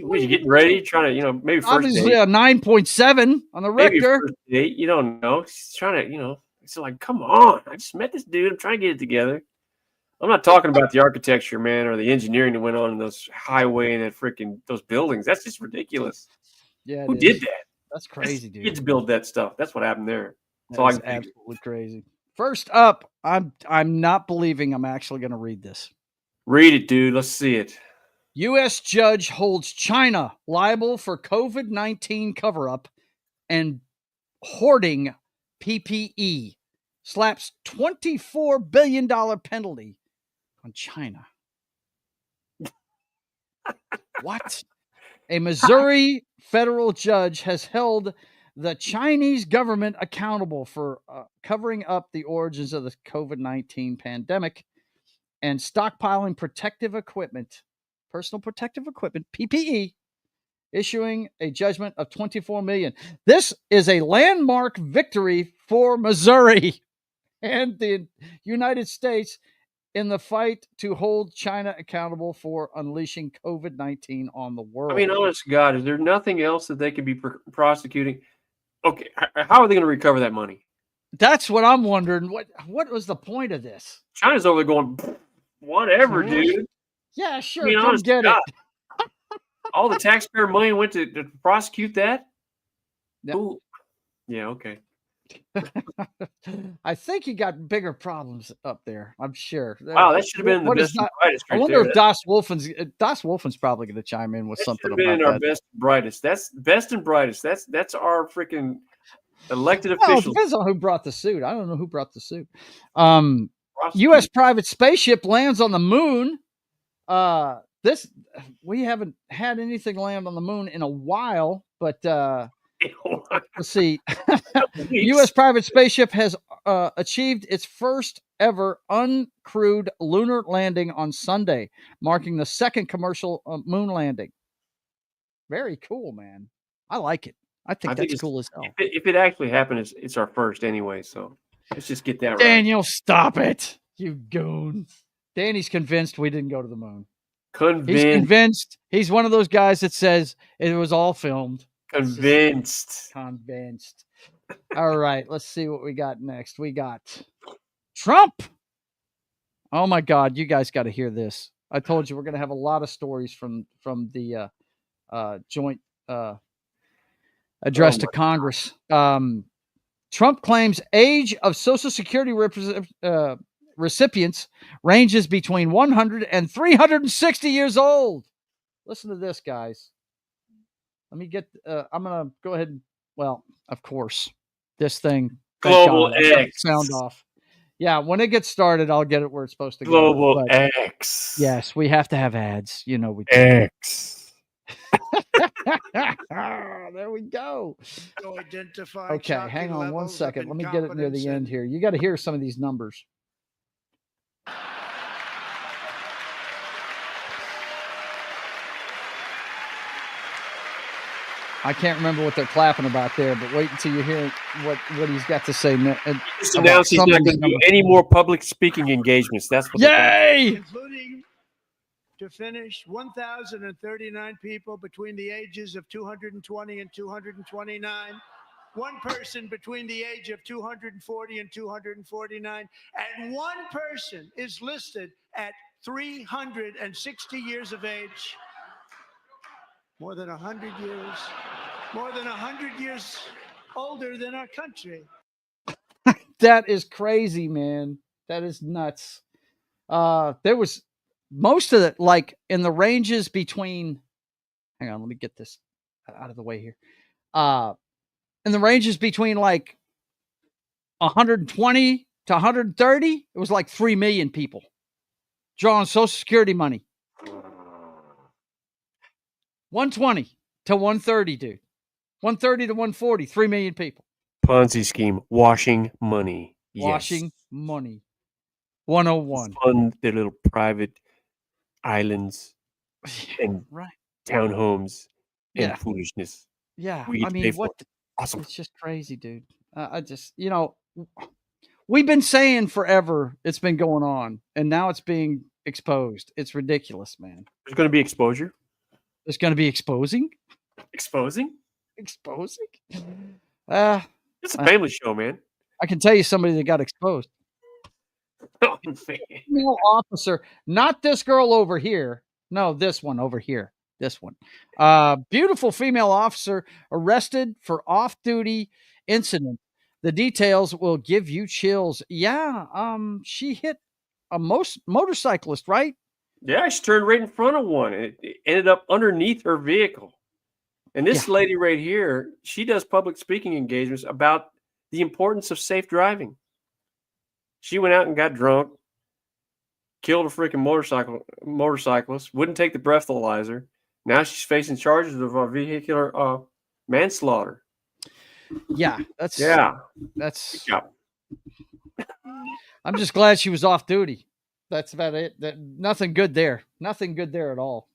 Was you getting ready? Trying to, maybe first obviously date. A 9.7 on the Richter. Maybe first date. You don't know. She's trying to, it's like, come on. I just met this dude. I'm trying to get it together. I'm not talking about the architecture, man, or the engineering that went on in those highway and those buildings. That's just ridiculous. Yeah. Who did that? That's crazy, dude. Kids build that stuff. That's what happened there. That's absolutely crazy. First up, I'm not believing I'm actually going to read this. Read it, dude. Let's see it. U.S. judge holds China liable for COVID-19 cover-up and hoarding PPE. Slaps $24 billion penalty on China. What? A Missouri federal judge has held the Chinese government accountable for covering up the origins of the COVID-19 pandemic and stockpiling personal protective equipment, PPE, issuing a judgment of $24 million. This is a landmark victory for Missouri and the United States in the fight to hold China accountable for unleashing COVID-19 on the world. I mean, honest to God, is there nothing else that they could be prosecuting? Okay, how are they going to recover that money? That's what I'm wondering. What was the point of this? China's over there going, whatever, dude. Yeah, sure. I mean, come get it. All the taxpayer money went to prosecute that? Ooh. Yeah, okay. I think you got bigger problems up there. I'm sure. Wow, that should have been the best and brightest. I wonder if Das Wolfen's probably going to chime in with something about that. Our best and brightest. That's best and brightest. That's our freaking elected officials. It depends on who brought the suit. I don't know who brought the suit. U.S. private spaceship lands on the moon. We haven't had anything land on the moon in a while, but let's see. U.S. private spaceship has achieved its first ever uncrewed lunar landing on Sunday, marking the second commercial moon landing. Very cool, man. I like it. I think that's cool as hell. If it actually happened, it's our first anyway. So let's just get that right. Daniel, stop it, you goon. Danny's convinced we didn't go to the moon. He's convinced. He's one of those guys that says it was all filmed. Convinced. All right, let's see what we got next. We got Trump. Oh my God, you guys got to hear this. I told you we're going to have a lot of stories from the joint address to Congress. Trump claims age of Social Security recipients ranges between 100 and 360 years old. Listen to this, guys. Let me get. I'm gonna go ahead and. Well, of course, this thing. Global X. Sound off. Yeah, when it gets started, I'll get it where it's supposed to go. Global X. Yes, we have to have ads. You know we do. X. There we go. Okay, hang on one second. Let me get it near the end here. You got to hear some of these numbers. I can't remember what they're clapping about there, but wait until you hear what he's got to say. Just announced he's not going to do any more public speaking engagements. That's what. Yay! Including to finish 1,039 people between the ages of 220 and 229. One person between the age of 240 and 249, and one person is listed at 360 years of age. More than 100 years. More than 100 years older than our country. That is crazy, man. That is nuts. There was most of it, like in the ranges between. Hang on, let me get this out of the way here. In the ranges between like 120 to 130, it was like 3 million people drawing Social Security money. 120 to 130, dude. 130 to 140, 3 million people. Ponzi scheme, washing money. Washing money. 101. Fund their little private islands and townhomes and foolishness. Yeah, I mean, what? Awesome. It's just crazy, dude. I just, we've been saying forever it's been going on, and now it's being exposed. It's ridiculous, man. There's going to be exposure. There's going to be exposing. Exposing. It's a family show, man. I can tell you somebody that got exposed. Oh, man. Female officer, not this girl over here. No, this one over here. This one. Beautiful female officer arrested for off-duty incident. The details will give you chills. Yeah, she hit a motorcyclist, right? Yeah, she turned right in front of one. It ended up underneath her vehicle. And this lady right here, she does public speaking engagements about the importance of safe driving. She went out and got drunk, killed a freaking motorcyclist, wouldn't take the breathalyzer. Now she's facing charges of vehicular manslaughter. Yeah, that's. Yeah. I'm just glad she was off duty. That's about it. Nothing good there. Nothing good there at all.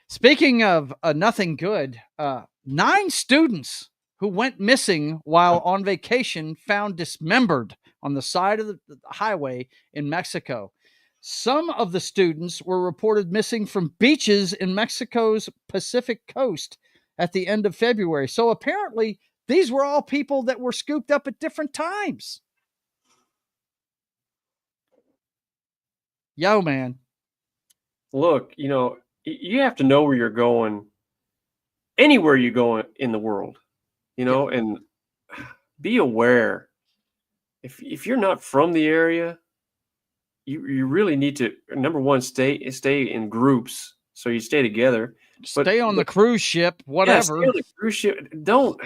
Speaking of nothing good, 9 students who went missing while on vacation found dismembered on the side of the highway in Mexico. Some of the students were reported missing from beaches in Mexico's Pacific coast at the end of February. So apparently these were all people that were scooped up at different times. Yo, man. Look, you have to know where you're going, anywhere you go in the world, and be aware. If you're not from the area, you really need to, number one, stay in groups so you stay together. Stay on the cruise ship, whatever. Yeah, stay on the cruise ship. Don't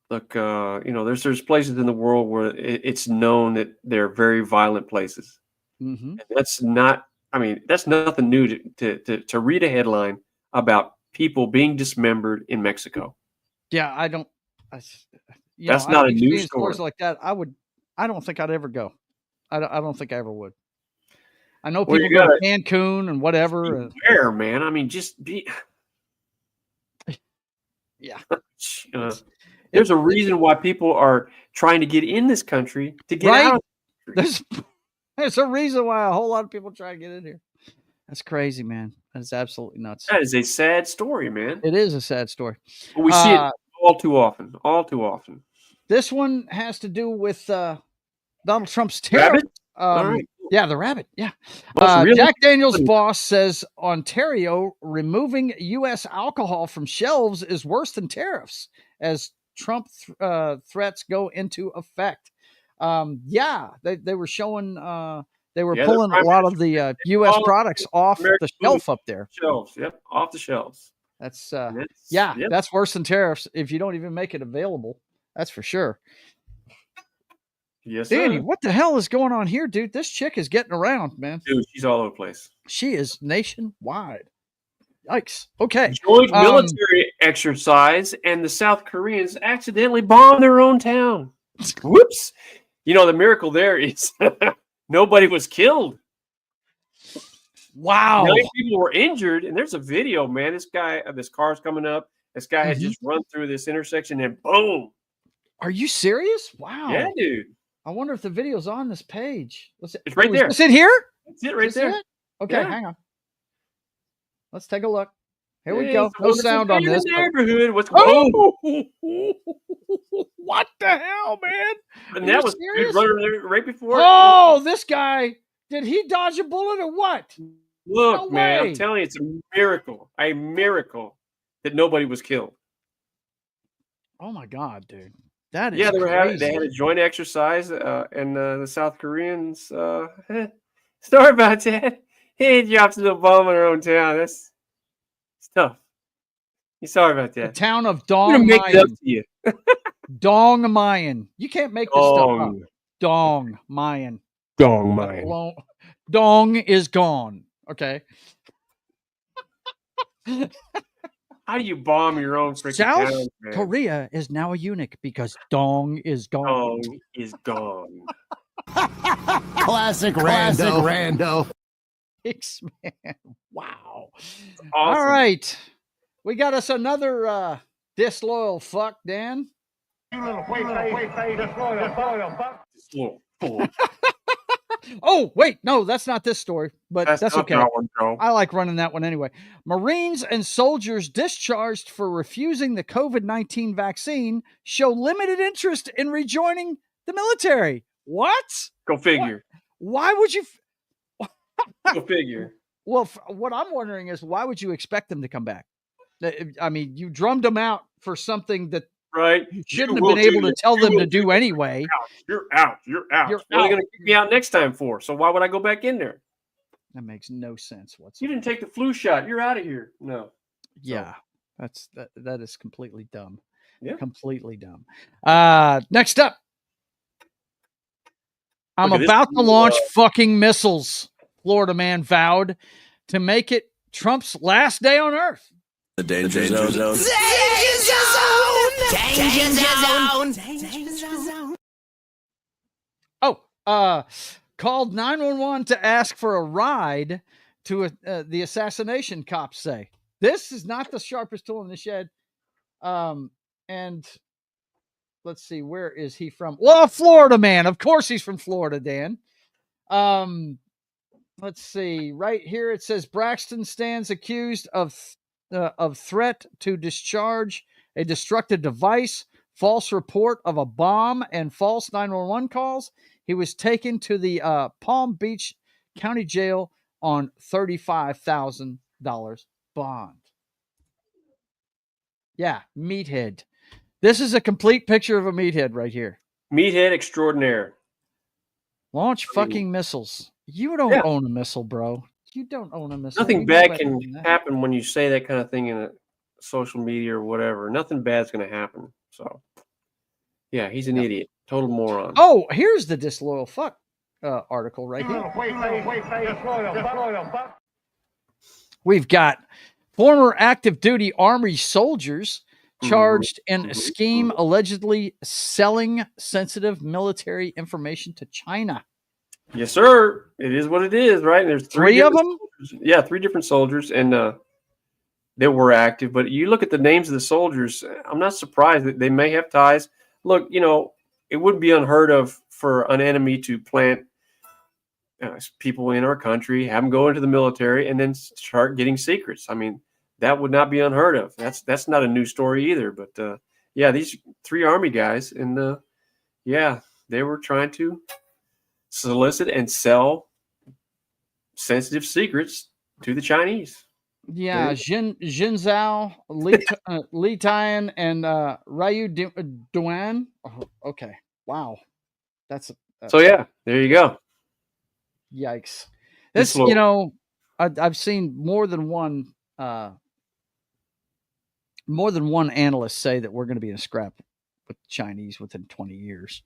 look. There's places in the world where it's known that they're very violent places. Mm-hmm. And that's nothing new to read a headline about people being dismembered in Mexico. Yeah, I don't. That's not a news story. Like that, I don't think I'd ever go. I don't think I ever would. I know people go to Cancun and whatever. Where, man? I mean, just be. Yeah. There's a reason why people are trying to get in this country to get Right? out of the country. There's a reason why a whole lot of people try to get in here. That's crazy, man. That is absolutely nuts. That is a sad story, man. It is a sad story. But we see it all too often. All too often. This one has to do with Donald Trump's tariff. All right. Yeah, the rabbit. Yeah. Really Jack Daniels' boss says Ontario removing U.S. alcohol from shelves is worse than tariffs as Trump threats go into effect. They were showing they were pulling a lot of the U.S. products off the shelf up there. Shelves, yep, off the shelves. That's that's worse than tariffs if you don't even make it available. That's for sure. Yes, Danny, sir. what the hell is going on here, dude? This chick is getting around, man. Dude, she's all over the place. She is nationwide. Yikes. Okay. Joint military exercise, and the South Koreans accidentally bombed their own town. Whoops. You know, the miracle there is nobody was killed. Wow. 9 people were injured, and there's a video, man. This car's coming up. This guy had just run through this intersection, and boom. Are you serious? Wow. Yeah, dude. I wonder if the video's on this page. It's right there. Is it here? That's it right there. Okay, hang on. Let's take a look. Here we go. No sound on this. Neighborhood. What's what the hell, man? And that was running right before. Oh, this guy. Did he dodge a bullet or what? Look, No man, way. I'm telling you, it's a miracle that nobody was killed. Oh my God, dude. That is they crazy. had a joint exercise, and the South Koreans. Sorry about that. He dropped a little bomb in our own town. It's tough. Sorry about that. The town of I'm Dong gonna make it up Mayan. to you. Dong Mayan. You can't make this stuff up. Dong Mayan. Dong Mayan. Dong is gone. Okay. How do you bomb your own freaking South town, man? Korea is now a eunuch because Dong is gone. Dong is gone. Classic rando. Man. Wow. Awesome. All right. We got us another disloyal fuck, Dan. You little disloyal fuck. Disloyal fool. Oh, wait. No, that's not this story, but that's not okay. that one, Joe. I like running that one anyway. Marines and soldiers discharged for refusing the COVID-19 vaccine show limited interest in rejoining the military. What? Go figure. Why would you? Go figure. Well, what I'm wondering is why would you expect them to come back? I mean, you drummed them out for something that you shouldn't have been able to tell them to do anyway. You're out. What are they going to kick me out next time for? So why would I go back in there? That makes no sense whatsoever. You didn't take the flu shot. You're out of here. No. Yeah, that is completely dumb. Yeah. Completely dumb. Next up. I'm about to launch fucking missiles, Florida man vowed, to make it Trump's last day on Earth. The danger zone. Called 911 to ask for a ride to the assassination, cops say. This is not the sharpest tool in the shed. And let's see, where is he from? Well, Florida man. Of course he's from Florida, Dan. Let's see. Right here it says Braxton stands accused of threat to discharge a destructive device, false report of a bomb, and false 911 calls. He was taken to the Palm Beach County Jail on $35,000 bond. Yeah, meathead. This is a complete picture of a meathead right here. Meathead extraordinaire. Launch fucking missiles. You don't own a missile, bro. You don't own a missile. Nothing bad can happen when you say that kind of thing in a social media or whatever. Nothing bad's going to happen. So, yeah, he's an idiot. Total moron. Oh, here's the disloyal fuck article right here. We've got former active duty Army soldiers charged in a scheme allegedly selling sensitive military information to China. Yes, sir. It is what it is, right? And there's three of them? Yeah, 3 different soldiers. And that were active. But you look at the names of the soldiers, I'm not surprised that they may have ties. Look, it wouldn't be unheard of for an enemy to plant people in our country, have them go into the military, and then start getting secrets. I mean, that would not be unheard of. That's not a new story either. But these 3 Army guys, and they were trying to solicit and sell sensitive secrets to the Chinese. Yeah, Jin Zhao, Li Tian, and Ryu Duan. Oh, okay, wow, that's so. Yeah, there you go. Yikes! This, I've seen more than one analyst say that we're going to be in a scrap with the Chinese within 20 years,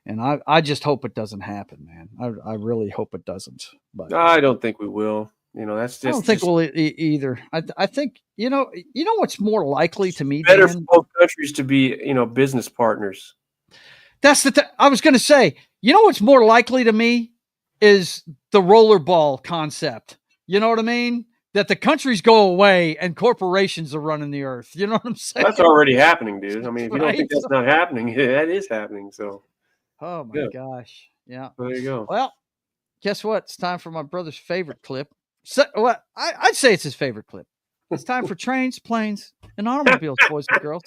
and I just hope it doesn't happen, man. I really hope it doesn't. But I don't think we will. That's just. I don't think we'll either. I think what's more likely to me. Better for both countries to be business partners. That's I was going to say. What's more likely to me is the rollerball concept. You know what I mean? That the countries go away and corporations are running the earth. You know what I'm saying? That's already happening, dude. I mean, if you don't think that's not happening, that is happening. So. Oh my gosh! Yeah. There you go. Well, guess what? It's time for my brother's favorite clip. So, I'd say it's his favorite clip. It's time for trains, planes, and automobiles, boys and girls.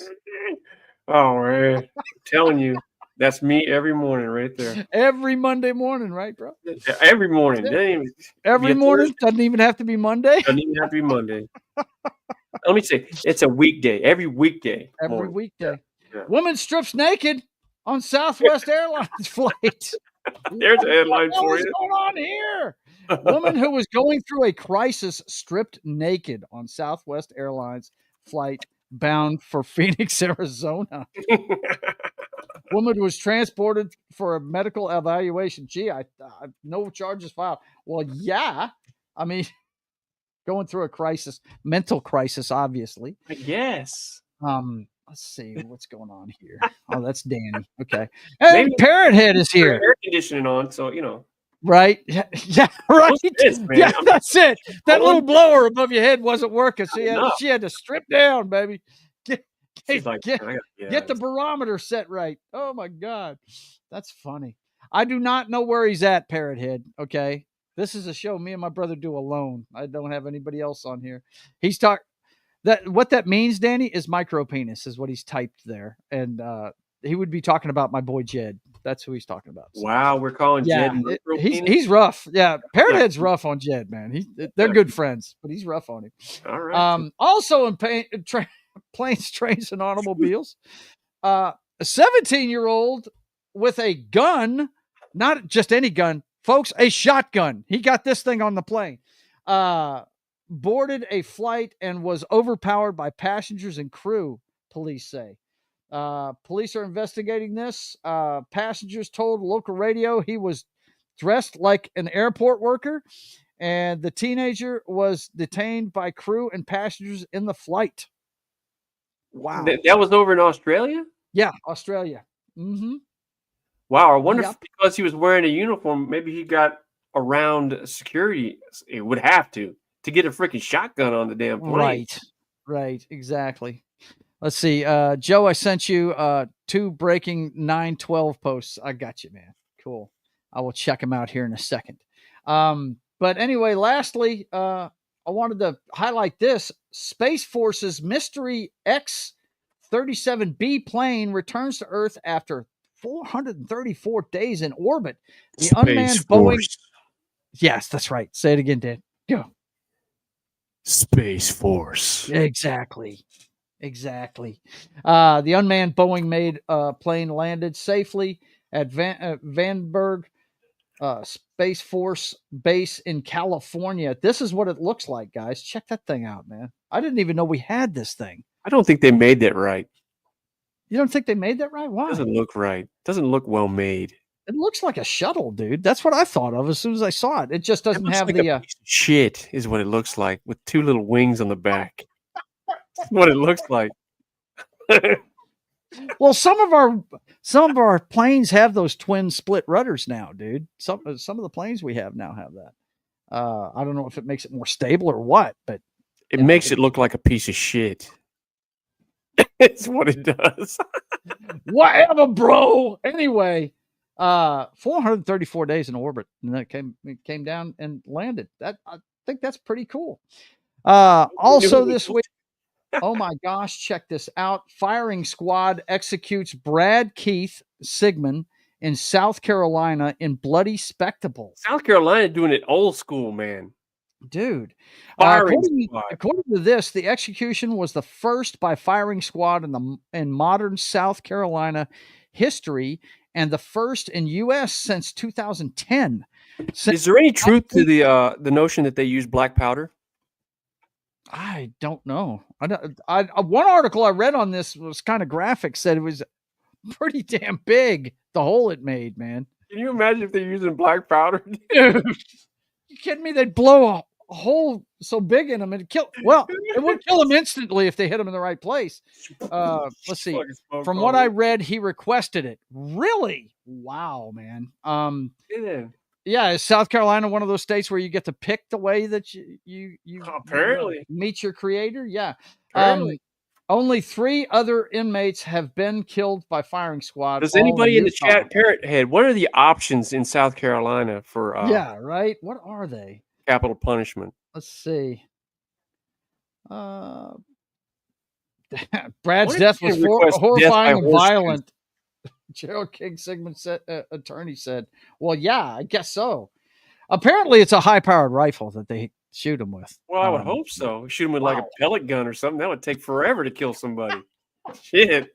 Oh man, I'm telling you. That's me every morning right there. Every Monday morning, right, bro? Every morning. Every morning? Doesn't even have to be Monday? Doesn't even have to be Monday. Let me say, it's a weekday. Every weekday. Every weekday. Yeah. Woman strips naked on Southwest Airlines flight. There's a headline for you. What's going on here? Woman who was going through a crisis stripped naked on Southwest Airlines flight bound for Phoenix, Arizona. Woman was transported for a medical evaluation. Gee, I no charges filed. Well, yeah. I mean, going through a crisis, mental crisis, obviously. Yes. Let's see what's going on here. Oh, that's Danny. Okay. And Parrot Head is here. Air conditioning on, so Right? Yeah, right. Yeah, that's it. That little blower above your head wasn't working. So she had to strip down, baby. Get the barometer set right. Oh my God. That's funny. I do not know where he's at, Parrot Head. Okay. This is a show me and my brother do alone. I don't have anybody else on here. He's what that means, Danny, is micro penis is what he's typed there. And he would be talking about my boy Jed. That's who he's talking about. So. Wow, we're calling Jed. He's rough. Yeah, Parrot Head's rough on Jed, man. They're good friends, but he's rough on him. All right. Also in planes, trains, and automobiles, a 17-year-old with a gun, not just any gun, folks, a shotgun. He got this thing on the plane. Boarded a flight and was overpowered by passengers and crew, police say. Police are investigating this. Passengers told local radio he was dressed like an airport worker, and the teenager was detained by crew and passengers in the flight. Wow. That was over in Australia? Yeah, Australia. Mm-hmm. Wow, I wonder if because he was wearing a uniform, maybe he got around security. It would have to get a freaking shotgun on the damn plane. Right, exactly. Let's see. Joe, I sent you 2 breaking 9/12 posts. I got you, man. Cool. I will check them out here in a second. But anyway, lastly, I wanted to highlight this. Space Force's Mystery X-37B plane returns to Earth after 434 days in orbit. The unmanned Boeing. Yes, that's right. Say it again, Dan. Go. Space Force. Exactly. The unmanned Boeing-made plane landed safely at Vandenberg Space Force Base in California. This is what it looks like, guys. Check that thing out, man. I didn't even know we had this thing. I don't think they made that right. You don't think they made that right? Why? It doesn't look right. Doesn't look well made. It looks like a shuttle, dude. That's what I thought of as soon as I saw it. It just doesn't have like the a piece of shit is what it looks like with 2 little wings on the back. That's what it looks like. Well, some of our planes have those twin split rudders now, dude. Some of the planes we have now have that. I don't know if it makes it more stable or what, but It makes it look like a piece of shit. It's what it does. Whatever, bro. Anyway, 434 days in orbit, and then it came down and landed. I think that's pretty cool. Also this week, oh my gosh, check this out. Firing squad executes Brad Keith Sigmund in South Carolina in bloody spectacle. South Carolina doing it old school, man. Dude. According to this, the execution was the first by firing squad in modern South Carolina history and the first in U.S. since 2010. Is there any truth to the notion that they use black powder? I don't know. One article I read on this was kind of graphic, said it was pretty damn big, the hole it made, man. Can you imagine if they're using black powder? Dude, you kidding me? They'd blow a hole so big in them and it would kill them instantly if they hit them in the right place. Let's see. From what I read, he requested it. Really? Wow, man. Yeah, is South Carolina one of those states where you get to pick the way that you apparently meet your creator? Yeah. Apparently. Only 3 other inmates have been killed by firing squad. Does anybody in the chat, Parrot Head, what are the options in South Carolina for yeah, right? What are they? Capital punishment. Let's see. Brad's death was horrifying and violent. Gerald King Sigmund attorney said, well, yeah, I guess so. Apparently, it's a high-powered rifle that they shoot him with. Well, I would hope so. Shoot him with like a pellet gun or something. That would take forever to kill somebody. Shit.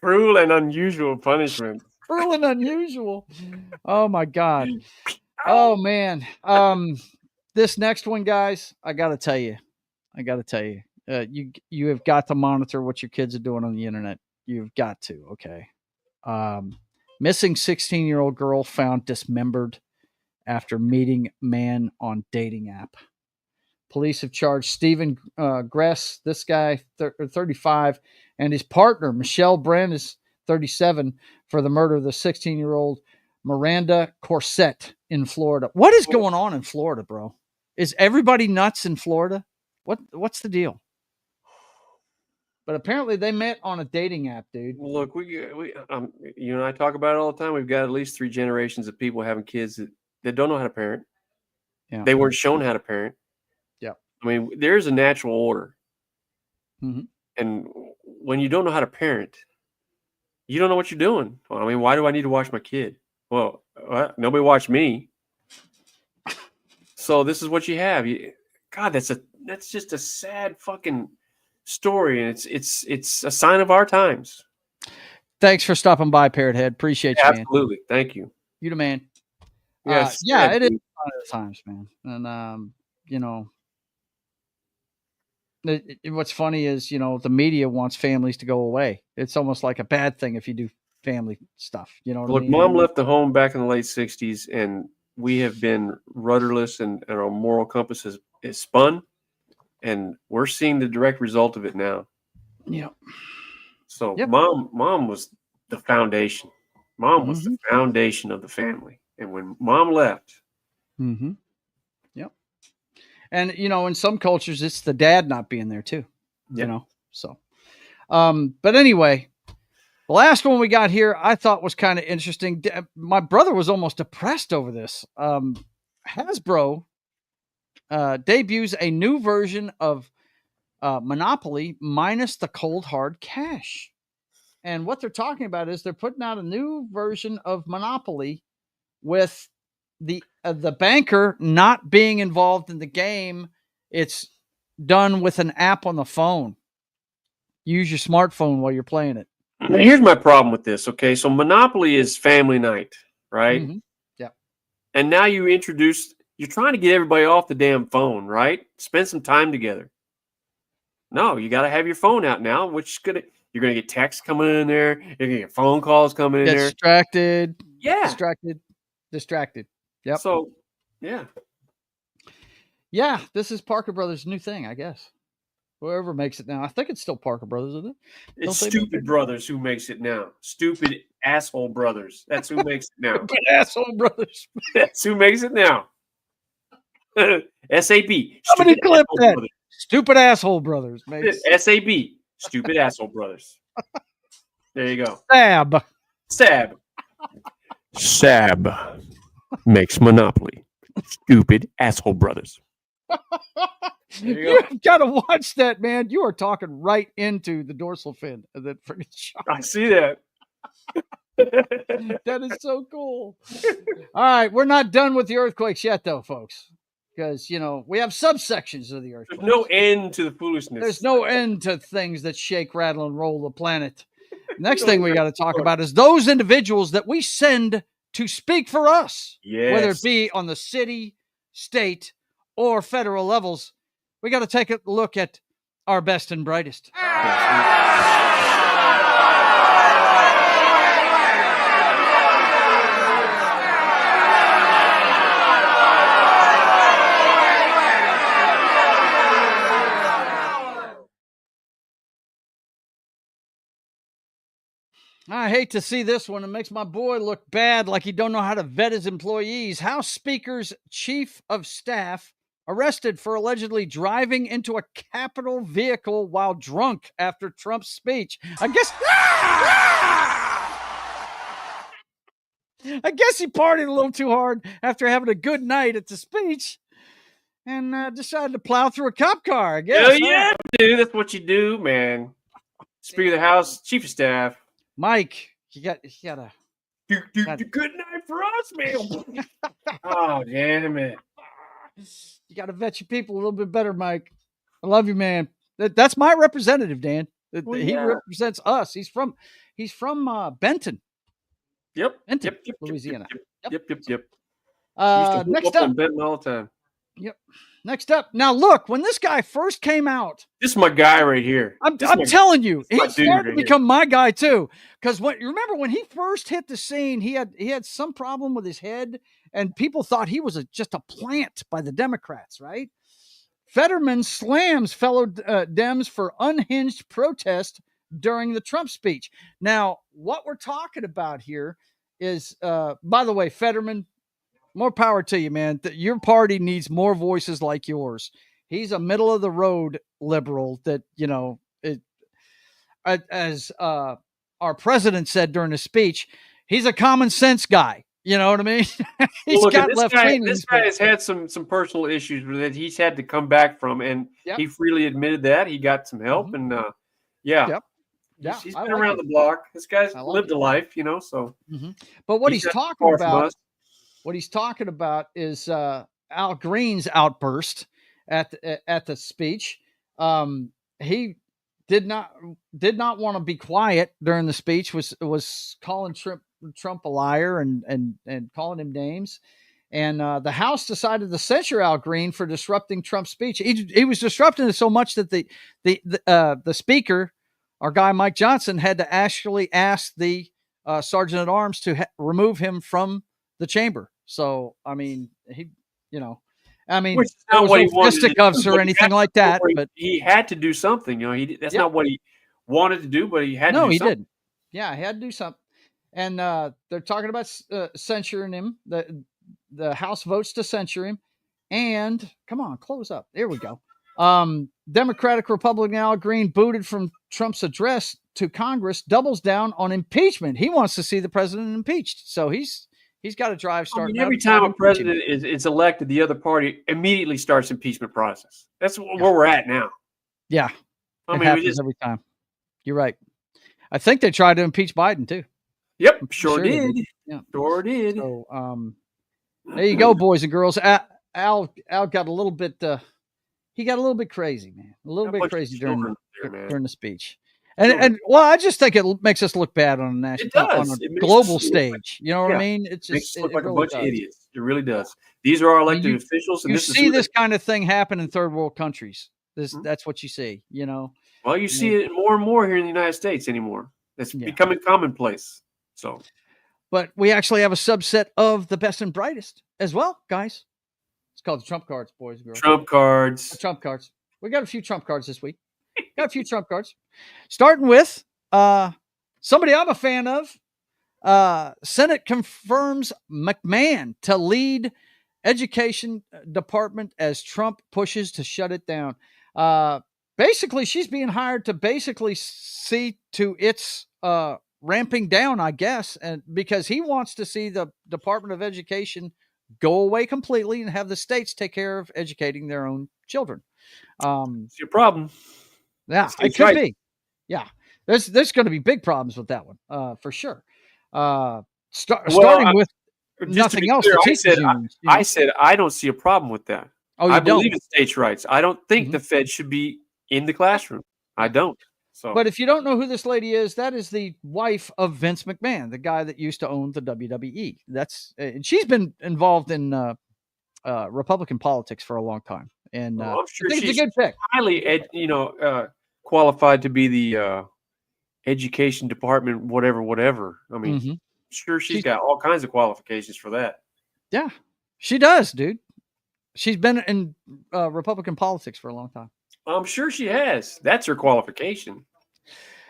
Cruel and unusual punishment. Cruel and unusual. Oh, my God. Oh, man. This next one, guys, I got to tell you. You have got to monitor what your kids are doing on the internet. You've got to, okay? Missing 16-year-old girl found dismembered after meeting man on dating app. Police have charged Stephen Gress, this guy, 35, and his partner, Michelle Brand, is 37, for the murder of the 16-year-old Miranda Corset in Florida. What is going on in Florida, bro? Is everybody nuts in Florida? What's the deal? But apparently they met on a dating app, dude. Look, we you and I talk about it all the time. We've got at least 3 generations of people having kids that don't know how to parent. Yeah. They weren't shown how to parent. Yeah. I mean, there's a natural order. Mm-hmm. And when you don't know how to parent, you don't know what you're doing. Well, I mean, why do I need to watch my kid? Well, nobody watched me. So this is what you have. God, that's just a sad fucking story, and it's a sign of our times. Thanks for stopping by, Parrot Head. Appreciate you, man. Absolutely. Thank you. You the man. Yes. Yeah, it is a sign of the times, man. And what's funny is, the media wants families to go away. It's almost like a bad thing if you do family stuff. You know what I mean? Mom left the home back in the late 60s, and we have been rudderless, and our moral compass is spun, and we're seeing the direct result of it now. Yeah. So mom was the foundation. Mom was the foundation of the family. And when mom left. Mm-hmm. Yep. And, in some cultures, it's the dad not being there too, so. But anyway, the last one we got here, I thought was kind of interesting. My brother was almost depressed over this. Hasbro debuts a new version of Monopoly minus the cold hard cash. And what they're talking about is they're putting out a new version of Monopoly with the banker not being involved in the game. It's done with an app on the phone. Use your smartphone while you're playing it. Now, here's my problem with this. Okay, so Monopoly is family night, right? Mm-hmm. Yeah. And now you're trying to get everybody off the damn phone, right? Spend some time together. No, you got to have your phone out now, which is you're going to get texts coming in there. You're going to get phone calls coming in there. Distracted. Yeah. Distracted. Yep. So, yeah. Yeah, this is Parker Brothers' new thing, I guess. Whoever makes it now. I think it's still Parker Brothers, isn't it? It's Stupid Brothers who makes it now. Stupid asshole brothers. That's who makes it now. Stupid asshole brothers. That's who makes it now. SAP. Somebody clip that. Brothers. Stupid Asshole Brothers, mate. SAB. Stupid Asshole Brothers. There you go. Sab. Sab makes Monopoly. Stupid Asshole Brothers. You've got to watch that, man. You are talking right into the dorsal fin of that freaking shark. I see that. That is so cool. All right, we're not done with the earthquakes yet, though, folks, because we have subsections of the earthquakes. There's no end to the foolishness. There's no end to things that shake, rattle, and roll the planet. Next thing we got to talk about is those individuals that we send to speak for us, whether it be on the city, state, or federal levels. We got to take a look at our best and brightest. I hate to see this one. It makes my boy look bad, like he don't know how to vet his employees. House Speaker's chief of staff arrested for allegedly driving into a Capitol vehicle while drunk after Trump's speech. I guess he partied a little too hard after having a good night at the speech and decided to plow through a cop car, I guess. Yeah, dude. That's what you do, man. Speaker of the House, chief of staff. Mike, you got a good night for us, man. Oh, damn it. You got to vet your people a little bit better, Mike. I love you, man. That's my representative, Dan. He represents us. He's from Benton. Yep. Benton, Louisiana. Yep. Next up. Benton all the time. Yep. Next up. Now, look, when this guy first came out. This is my guy right here. I'm telling you, he started to become my guy, too. Because you remember when he first hit the scene, he had some problem with his head, and people thought he was just a plant by the Democrats, right? Fetterman slams fellow Dems for unhinged protest during the Trump speech. Now, what we're talking about here is, by the way, Fetterman, more power to you, man. Your party needs more voices like yours. He's a middle of the road liberal that, as our president said during his speech, he's a common sense guy. You know what I mean? He's got left leaning. This guy has had some personal issues that he's had to come back from, and he freely admitted that. He got some help, and he's been around the block. This guy's lived a life, so. But what he's talking about. What he's talking about is Al Green's outburst at the speech. He did not want to be quiet during the speech. Was calling Trump a liar and calling him names. And the House decided to censure Al Green for disrupting Trump's speech. He was disrupting it so much that the speaker, our guy Mike Johnson, had to actually ask the sergeant at arms to remove him from the chamber. So, I mean, there was no fisticuffs or anything like that. But he had to do something. That's not what he wanted to do, but he had to do something. No, he didn't. Yeah, he had to do something. And they're talking about censuring him. The House votes to censure him. And, come on, close up. There we go. Democratic Republican Al Green, booted from Trump's address to Congress, doubles down on impeachment. He wants to see the president impeached. So he's got a drive starting. Every time a president is elected, the other party immediately starts impeachment process. That's where we're at now. Yeah. It happens every time. You're right. I think they tried to impeach Biden too. Yep. Sure did. Yeah. Sure did. So there you go, boys and girls. Al got a little bit he got a little bit crazy, man. A little bit crazy during the speech. And I just think it makes us look bad on a global stage. You know what I mean? It just makes us look like a bunch of idiots. It really does. These are our elected officials. And you see this kind of thing happen in third world countries. That's what you see. Well, you see it more and more here in the United States anymore. It's becoming commonplace. So, but we actually have a subset of the best and brightest as well, guys. It's called the Trump cards, boys and girls. Trump cards. Trump cards. We got a few Trump cards this week. Got a few Trump cards. Starting with somebody I'm a fan of. Senate confirms McMahon to lead education department as Trump pushes to shut it down. Basically, she's being hired to basically see to its ramping down, I guess, and because he wants to see the Department of Education go away completely and have the states take care of educating their own children. It's your problem. Yeah, it could be. Yeah, there's going to be big problems with that one, for sure. Starting with nothing else. I said I don't see a problem with that. Oh, I believe in states' rights. I don't think the Fed should be in the classroom. I don't. So, but if you don't know who this lady is, that is the wife of Vince McMahon, the guy that used to own the WWE. And she's been involved in Republican politics for a long time, and I'm sure I think she's it's a good pick. Highly, qualified to be the education department, whatever. I mean, sure she's got all kinds of qualifications for that. Yeah, she does, dude. She's been in Republican politics for a long time. I'm sure she has. That's her qualification.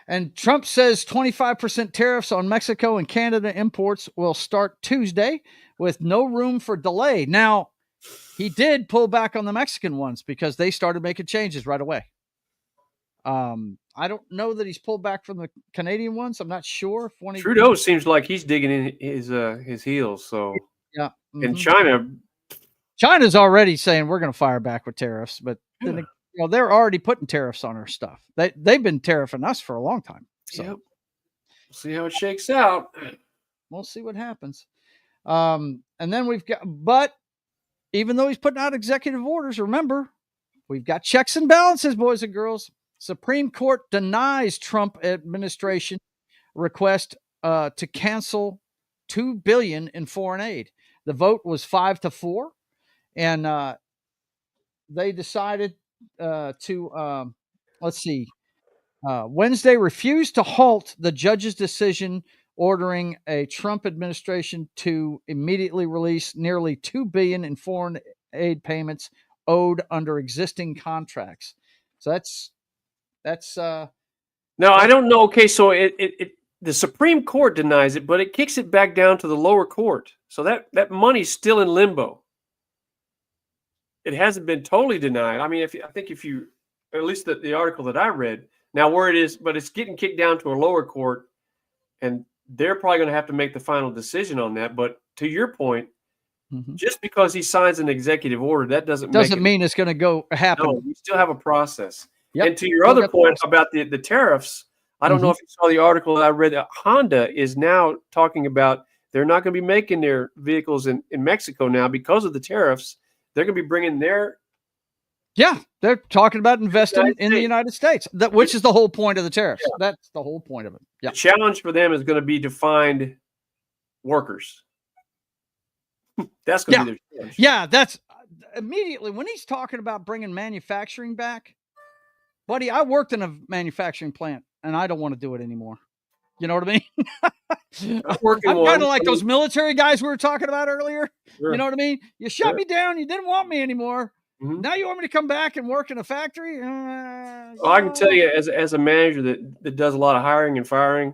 And Trump says 25% tariffs on Mexico and Canada imports will start Tuesday with no room for delay. Now, he did pull back on the Mexican ones because they started making changes right away. I don't know that he's pulled back from the Canadian ones. I'm not sure. Trudeau seems like he's digging in his heels. So yeah, and China's already saying we're going to fire back with tariffs, but then they're already putting tariffs on our stuff. They've been tariffing us for a long time. So we'll see how it shakes out. We'll see what happens. And then but even though he's putting out executive orders, remember, we've got checks and balances, boys and girls. Supreme Court denies Trump administration request to cancel $2 billion in foreign aid. The vote was 5-4, and they decided to Wednesday refused to halt the judge's decision ordering a Trump administration to immediately release nearly $2 billion in foreign aid payments owed under existing contracts. So that's now I don't know. Okay, so the Supreme Court denies it, but it kicks it back down to the lower court. So that money's still in limbo. It hasn't been totally denied. I mean, I think if you, at least the article that I read, now where it is, but it's getting kicked down to a lower court, and they're probably going to have to make the final decision on that. But to your point, just because he signs an executive order, that doesn't mean it's going to go happen. No, we still have a process. Yep. And to your other point about the tariffs, I don't know if you saw the article that I read. Honda is now talking about they're not going to be making their vehicles in Mexico now because of the tariffs. They're going to be bringing their. Yeah, they're talking about investing in the United States, which is the whole point of the tariffs. Yeah. That's the whole point of it. Yeah. The challenge for them is going to be to find workers. That's going to be their challenge. Yeah, that's immediately when he's talking about bringing manufacturing back. Buddy, I worked in a manufacturing plant, and I don't want to do it anymore. You know what I mean? I'm kind of like those military guys we were talking about earlier. Sure. You know what I mean? You shut me down. You didn't want me anymore. Now you want me to come back and work in a factory? Well, I can tell you as a manager that does a lot of hiring and firing,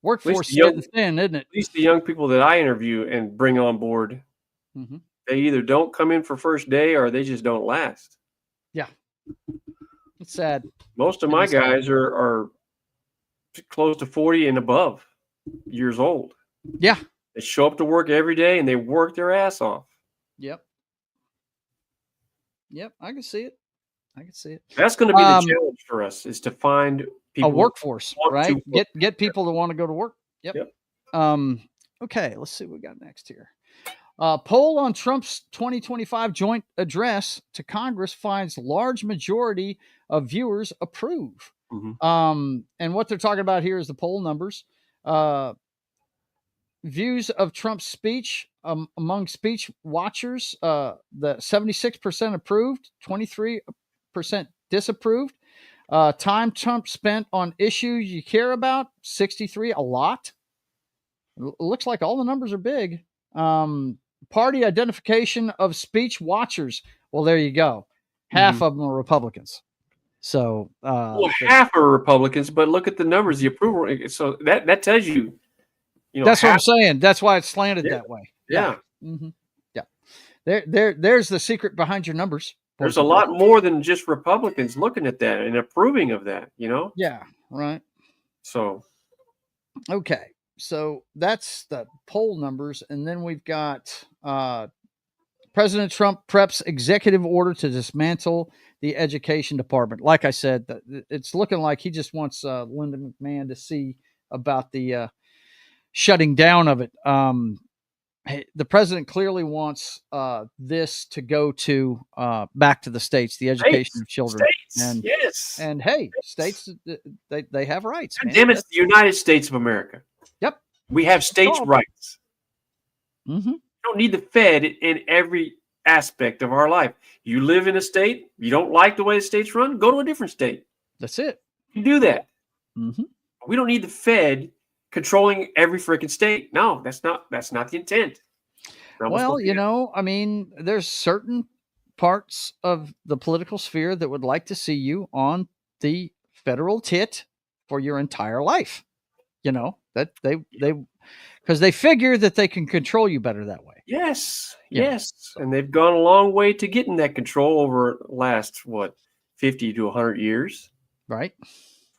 workforce is thin, isn't it? At least the young people that I interview and bring on board, they either don't come in for first day or they just don't last. Yeah. It's sad. Most of my guys are close to 40 and above years old. Yeah. They show up to work every day and they work their ass off. Yep, I can see it. That's going to be the challenge for us, is to find people, a workforce, right? Get people that want to go to work. Yep. Okay, let's see what we got next here. Poll on Trump's 2025 joint address to Congress finds large majority of viewers approve. And what they're talking about here is the poll numbers. Views of Trump's speech among speech watchers, the 76% approved, 23% disapproved. Time Trump spent on issues you care about, 63, a lot. It looks like all the numbers are big. Party identification of speech watchers. Well, there you go. Half of them are Republicans. So, half are Republicans, but look at the numbers, the approval. So that tells you, that's what I'm saying. That's why it's slanted that way. Yeah. Yeah. There's the secret behind your numbers, There's a lot more than just Republicans looking at that and approving of that, Yeah, right. So. Okay. So that's the poll numbers. And then we've got President Trump preps executive order to dismantle the education department. Like I said, it's looking like he just wants Linda McMahon to see about the shutting down of it. The president clearly wants this to go to back to the states, the education of children. And yes, and hey, states they have rights. God damn, it's the United States of America. Yep, we have states' rights. Mm-hmm. You don't need the Fed in every aspect of our life. You live in a state, you don't like the way the states run, go to a different state. That's it. You do that. Mm-hmm. We don't need the Fed controlling every freaking state. No, that's not the intent. Well, I mean, there's certain parts of the political sphere that would like to see you on the federal tit for your entire life. That they because they figure that they can control you better that way. Yes. And they've gone a long way to getting that control over the last 50 to 100 years. Right.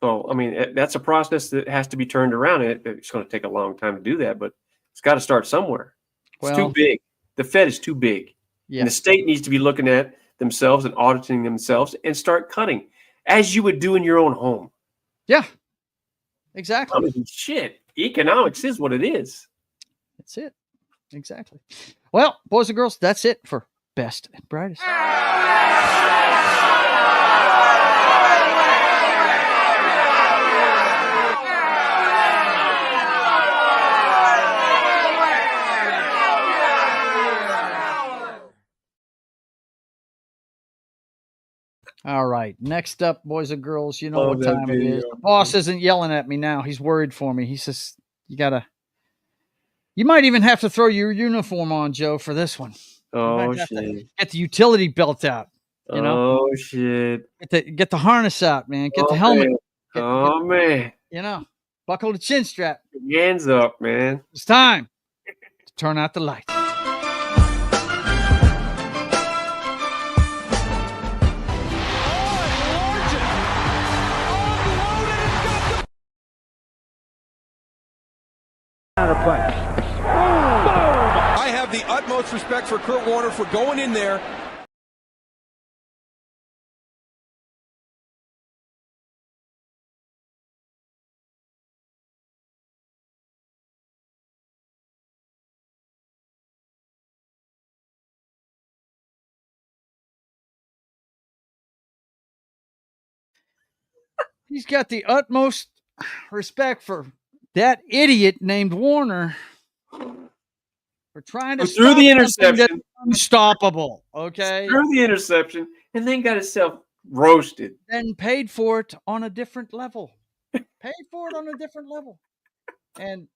So, I mean, that's a process that has to be turned around. It's going to take a long time to do that, but it's got to start somewhere. It's too big. The Fed is too big. Yeah. And the state needs to be looking at themselves and auditing themselves and start cutting, as you would do in your own home. Yeah, exactly. I mean, shit. Economics is what it is. That's it. Exactly. Well, boys and girls, that's it for Best and Brightest. All right. Next up, boys and girls, you know what time it is. The boss isn't yelling at me now. He's worried for me. He says, you might even have to throw your uniform on, Joe, for this one. Oh, shit. Get the utility belt out. Oh, shit. Get the harness out, man. Get the helmet. Man. Buckle the chin strap. Get your hands up, man. It's time to turn out the lights. I have the utmost respect for Kurt Warner for going in there. He's got the utmost respect for that idiot named Warner for trying to threw the interception. Unstoppable. Okay. Threw the interception and then got himself roasted. Then paid for it on a different level. And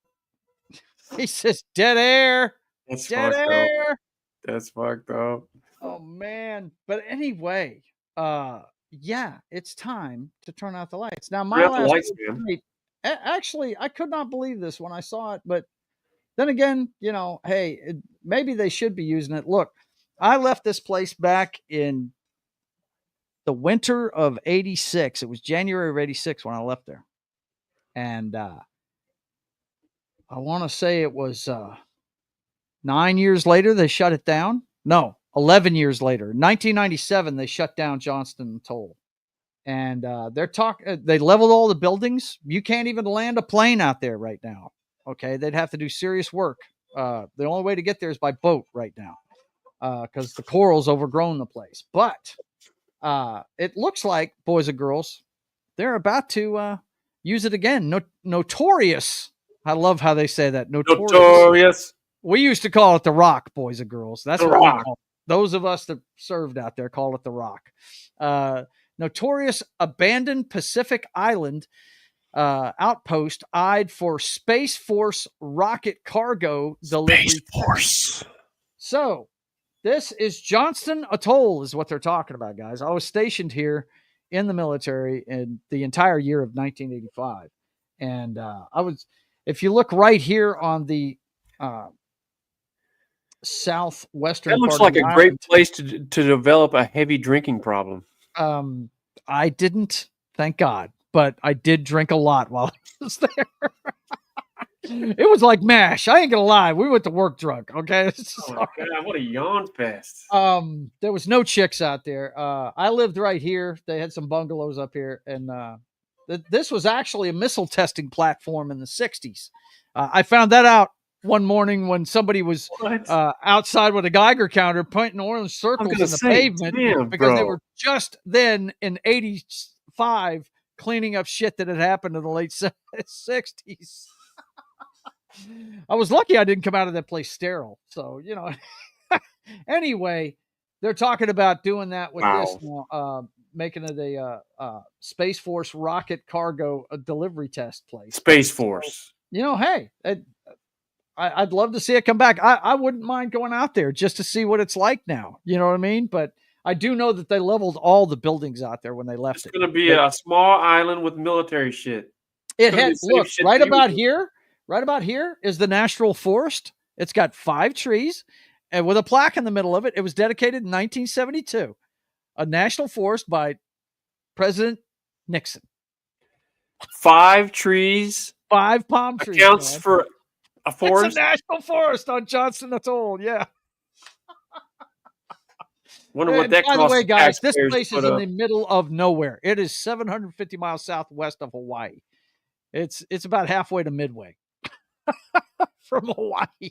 he says, dead air. That's dead air. Up. That's fucked up. Oh, man. But anyway, yeah, it's time to turn out the lights. Now, my last night, actually, I could not believe this when I saw it, but then again, hey, maybe they should be using it. Look, I left this place back in the winter of 86. It was January of 86 when I left there. And I want to say it was 9 years later, they shut it down. No, 11 years later, 1997, they shut down Johnston and Toll. And they leveled all the buildings. You can't even land a plane out there right now. Okay, they'd have to do serious work. The only way to get there is by boat right now, because the coral's overgrown the place. But it looks like, boys and girls, they're about to use it again. Notorious. I love how they say that. Notorious. We used to call it the Rock, boys and girls. That's the what Rock. We call it. Those of us that served out there call it the Rock. Notorious abandoned Pacific Island outpost eyed for Space Force rocket cargo delivery. Space Force. So this is Johnston Atoll is what they're talking about, guys. I was stationed here in the military in the entire year of 1985. And if you look right here on the southwestern. That looks part like of a the great island. place to develop a heavy drinking problem. I didn't, thank God, but I did drink a lot while I was there. It was like MASH. I ain't gonna lie. We went to work drunk. Okay. Oh my God, what a yawn fest. There was no chicks out there. I lived right here. They had some bungalows up here, and this was actually a missile testing platform in the 60s. I found that out one morning when somebody was outside with a Geiger counter pointing orange circles in the pavement because they were just then in 85 cleaning up shit that had happened in the late 60s. I was lucky I didn't come out of that place sterile. So, anyway, they're talking about doing that with this now, making it a Space Force rocket cargo delivery test place. Space Force. So, hey, I'd love to see it come back. I wouldn't mind going out there just to see what it's like now. You know what I mean? But I do know that they leveled all the buildings out there when they left it. It's going to be a small island with military shit. It had, look, right about here is the National Forest. It's got 5 trees and with a plaque in the middle of it. It was dedicated in 1972. A national forest by President Nixon. 5 trees. 5 palm trees. Counts for a forest. It's a national forest on Johnston Atoll. Yeah. Wonder what that costs. By the way, guys, this place is in the middle of nowhere. It is 750 miles southwest of Hawaii. It's about halfway to Midway from Hawaii.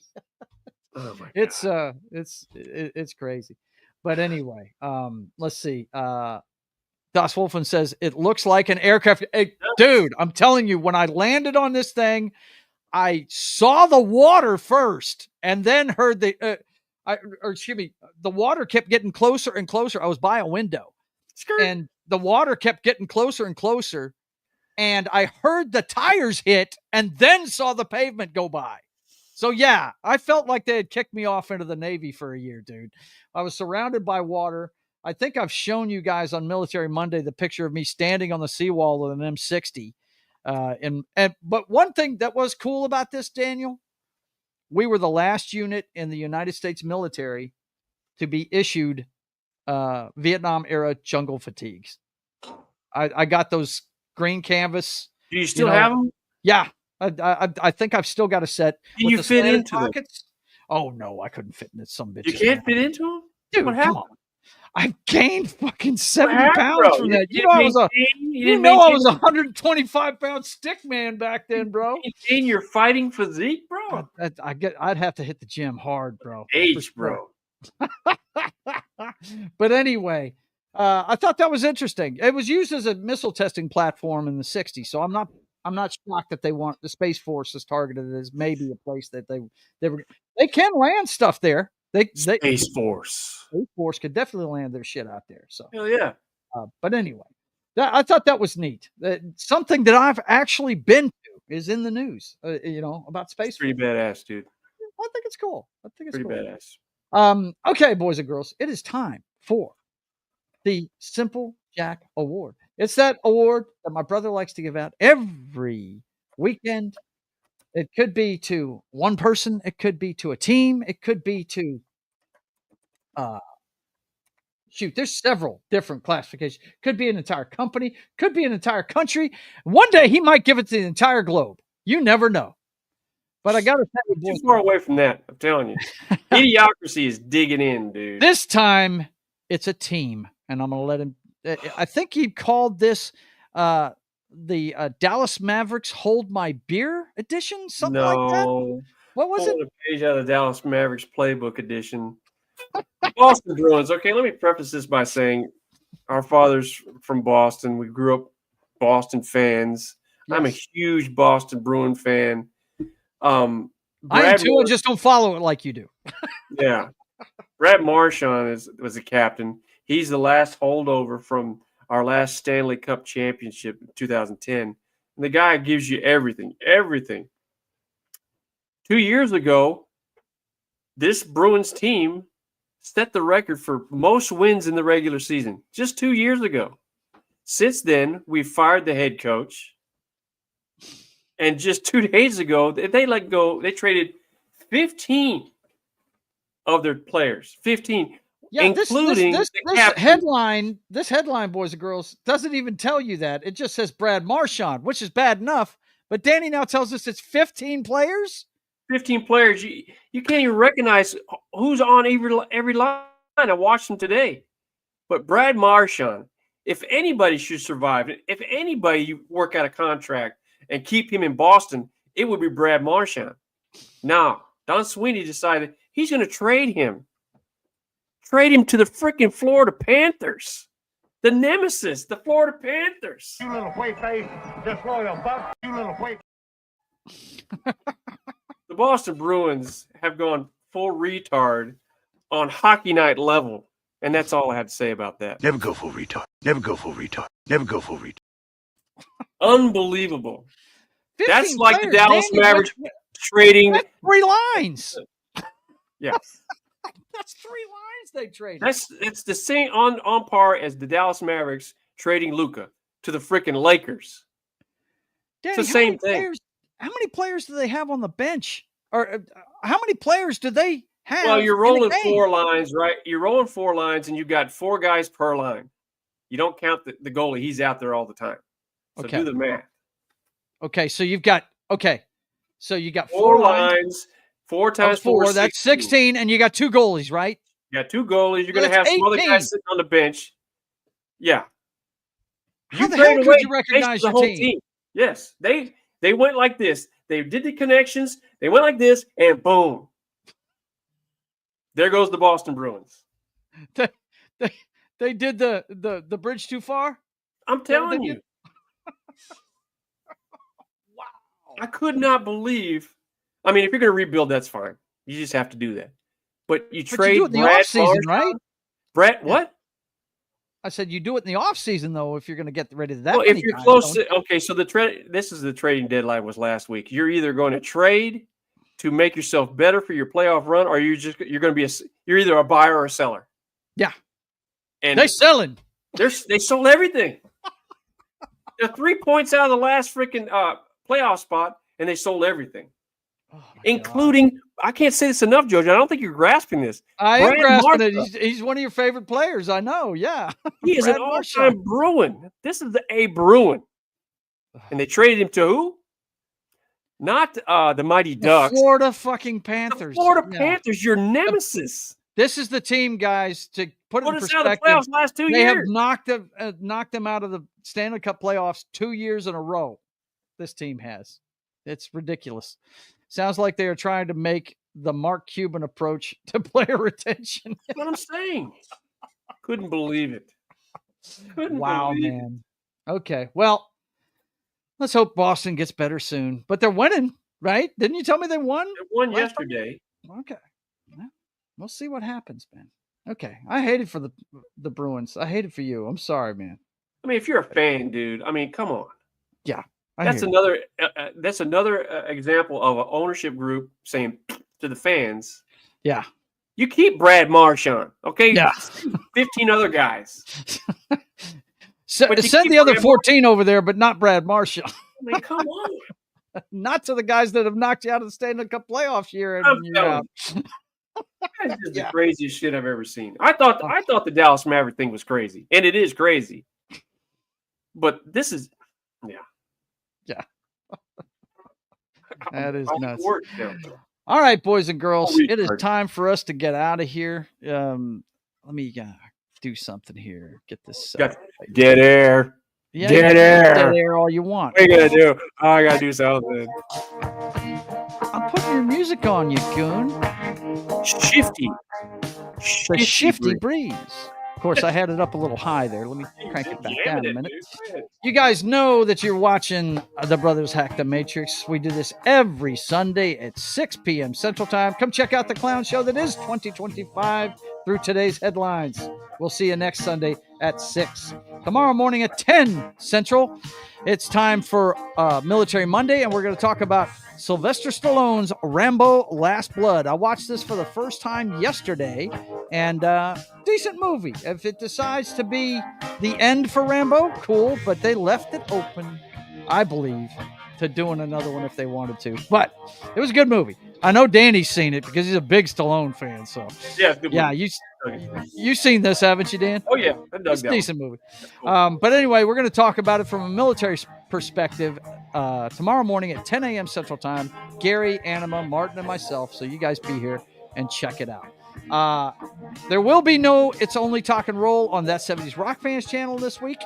Oh my God. It's crazy. But anyway, let's see. Das Wolfen says it looks like an aircraft. Hey, dude, I'm telling you, when I landed on this thing, I saw the water first and then heard the water kept getting closer and closer. I was by a window and the water kept getting closer and closer. And I heard the tires hit and then saw the pavement go by. So, yeah, I felt like they had kicked me off into the Navy for a year, dude. I was surrounded by water. I think I've shown you guys on Military Monday the picture of me standing on the seawall with an M60. But one thing that was cool about this, Daniel, we were the last unit in the United States military to be issued Vietnam-era jungle fatigues. I got those green canvas. Do you still have them? Yeah. I think I've still got a set. Can you fit into pockets? Oh, no, I couldn't fit in some bitches. You can't fit into them? Dude, what happened? I gained fucking 70 pounds bro? from that. I was a 125-pound stick man back then, bro. Maintain your fighting physique, bro. I'd have to hit the gym hard, bro. Bro. But anyway, I thought that was interesting. It was used as a missile testing platform in the 60s, so I'm not shocked that the Space Force is targeted as maybe a place that they can land stuff there. Space Force could definitely land their shit out there. So hell yeah. But anyway, I thought that was neat. Something that I've actually been to is in the news. About space. Pretty badass, dude. I think it's cool. Pretty badass. Okay, boys and girls, it is time for the Simple Jack Award. It's that award that my brother likes to give out every weekend. It could be to one person. It could be to a team. It could be to, there's several different classifications. Could be an entire company. Could be an entire country. One day he might give it to the entire globe. You never know. But I got to tell you, too far away from that. I'm telling you, Idiocracy is digging in, dude. This time it's a team, and I'm going to let him. I think he called this the Dallas Mavericks Hold My Beer edition, something like that. What was it? A page out of the Dallas Mavericks playbook edition. Boston Bruins. Okay, let me preface this by saying our father's from Boston. We grew up Boston fans. Yes. I'm a huge Boston Bruin fan. I am too. I just don't follow it like you do. Yeah. Brad Marchand was the captain. He's the last holdover from our last Stanley Cup championship in 2010. And the guy gives you everything. 2 years ago, this Bruins team set the record for most wins in the regular season. Just 2 years ago. Since then, we fired the head coach. And just 2 days ago, they traded 15 of their players. 15, yeah, including this headline. This headline, boys and girls, doesn't even tell you that. It just says Brad Marchand, which is bad enough. But Danny now tells us it's 15 players. 15 players. You can't even recognize who's on every line. I watched them today. But Brad Marchand, if anybody should survive, if anybody you work out a contract and keep him in Boston, it would be Brad Marchand. Now, Don Sweeney decided he's going to trade him. Trade him to the freaking Florida Panthers. The nemesis, the Florida Panthers. You little white-faced, disloyal buck. You little white. The Boston Bruins have gone full retard on hockey night level. And that's all I have to say about that. Never go full retard. Never go full retard. Never go full retard. Unbelievable. That's like the Dallas Mavericks trading. That's 3 lines. Yeah. That's 3 lines they traded. It's the same on par as the Dallas Mavericks trading Luka to the freaking Lakers. Danny, it's the same thing. How many players do they have on the bench? Or how many players do they have? Well, you're rolling 4 lines, right? You're rolling 4 lines, and you've got 4 guys per line. You don't count the goalie. He's out there all the time. So do the math. Okay, so you've got 4 lines. 4 times 4. That's 16, and you got 2 goalies, right? You got 2 goalies. You're going to have some other guys sitting on the bench. Yeah. How the hell could you recognize the your whole team? Yes. They went like this. They did the connections. They went like this, and boom. There goes the Boston Bruins. They did the bridge too far? I'm telling you. Wow. I could not believe. I mean, if you're going to rebuild, that's fine. You just have to do that. But you trade you do it in the offseason, right? Brett, what? I said you do it in the offseason, though, if you're going to get rid of that. Well, if you're close to, okay, so this is the trading deadline was last week. You're either going to trade to make yourself better for your playoff run, or you're going to be you're either a buyer or a seller. Yeah. And they're selling. They sold everything. They're 3 points out of the last freaking playoff spot, and they sold everything. Including, I can't say this enough, George. I don't think you're grasping this. I am grasping it. He's one of your favorite players. I know. Yeah. He is an all-time Bruin. This is the Bruin. And they traded him to who? Not the Mighty Ducks. The Florida fucking Panthers. The Florida Panthers, your nemesis. This is the team, guys, to put it in perspective. Out of the playoffs last 2 years. They have knocked them out of the Stanley Cup playoffs 2 years in a row. This team has. It's ridiculous. Sounds like they are trying to make the Mark Cuban approach to player retention. That's what I'm saying. Couldn't believe it. Wow, man. Okay, well, let's hope Boston gets better soon. But they're winning, right? Didn't you tell me they won? They won yesterday. Okay. Well, we'll see what happens, man. Okay. I hate it for the Bruins. I hate it for you. I'm sorry, man. I mean, if you're a fan, dude, I mean, come on. Yeah. That's another example of an ownership group saying to the fans, yeah, you keep Brad Marchand, okay? Yeah. 15 other guys. Send the other 14 over there, but not Brad Marchand. I mean, come on. Not to the guys that have knocked you out of the Stanley Cup playoffs year. That's just the craziest shit I've ever seen. I thought the Dallas Maverick thing was crazy, and it is crazy. But this is, yeah. That is nuts. All right, boys and girls, it is time for us to get out of here. Let me do something here. Get this. Dead air. Yeah, dead air all you want. What are you going to do? Oh, I got to do something. I'm putting your music on, you goon. Shifty. The shifty breeze. Of course, I had it up a little high there. Let me crank it back down a minute. You guys know that you're watching The Brothers Hack the Matrix. We do this every Sunday at 6 p.m. Central Time. Come check out the clown show that is 2025 through today's headlines. We'll see you next Sunday at 6. Tomorrow morning at 10 Central, it's time for Military Monday, and we're going to talk about Sylvester Stallone's Rambo Last Blood. I watched this for the first time yesterday, and decent movie. If it decides to be the end for Rambo, cool, but they left it open, I believe, to doing another one if they wanted to. But it was a good movie. I know Danny's seen it because he's a big Stallone fan. So yeah, you've seen this, haven't you, Dan? Oh yeah, It's a decent movie. Cool. But anyway, we're going to talk about it from a military perspective tomorrow morning at 10 a.m. Central Time. Gary, Anima, Martin, and myself. So you guys be here and check it out. There will be no It's Only Talk and Roll on That 70s Rock Fans channel this week.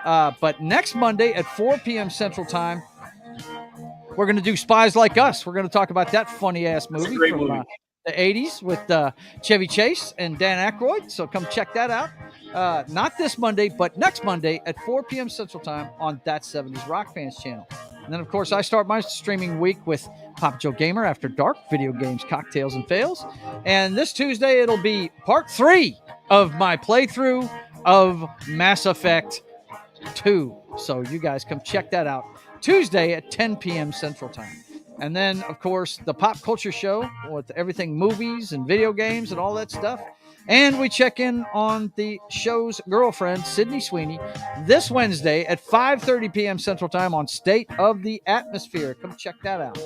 But next Monday at 4 p.m. Central Time, we're going to do Spies Like Us. We're going to talk about that funny-ass movie from the 80s with Chevy Chase and Dan Aykroyd. So come check that out. Not this Monday, but next Monday at 4 p.m. Central Time on That 70s Rock Fans channel. And then, of course, I start my streaming week with Pop Joe Gamer After Dark, video games, cocktails, and fails. And this Tuesday, it'll be part 3 of my playthrough of Mass Effect 2. So you guys come check that out Tuesday at 10 p.m. Central Time. And then, of course, the Pop Culture Show with everything movies and video games and all that stuff. And we check in on the show's girlfriend, Sydney Sweeney, this Wednesday at 5:30 p.m. Central Time on State of the Atmosphere. Come check that out.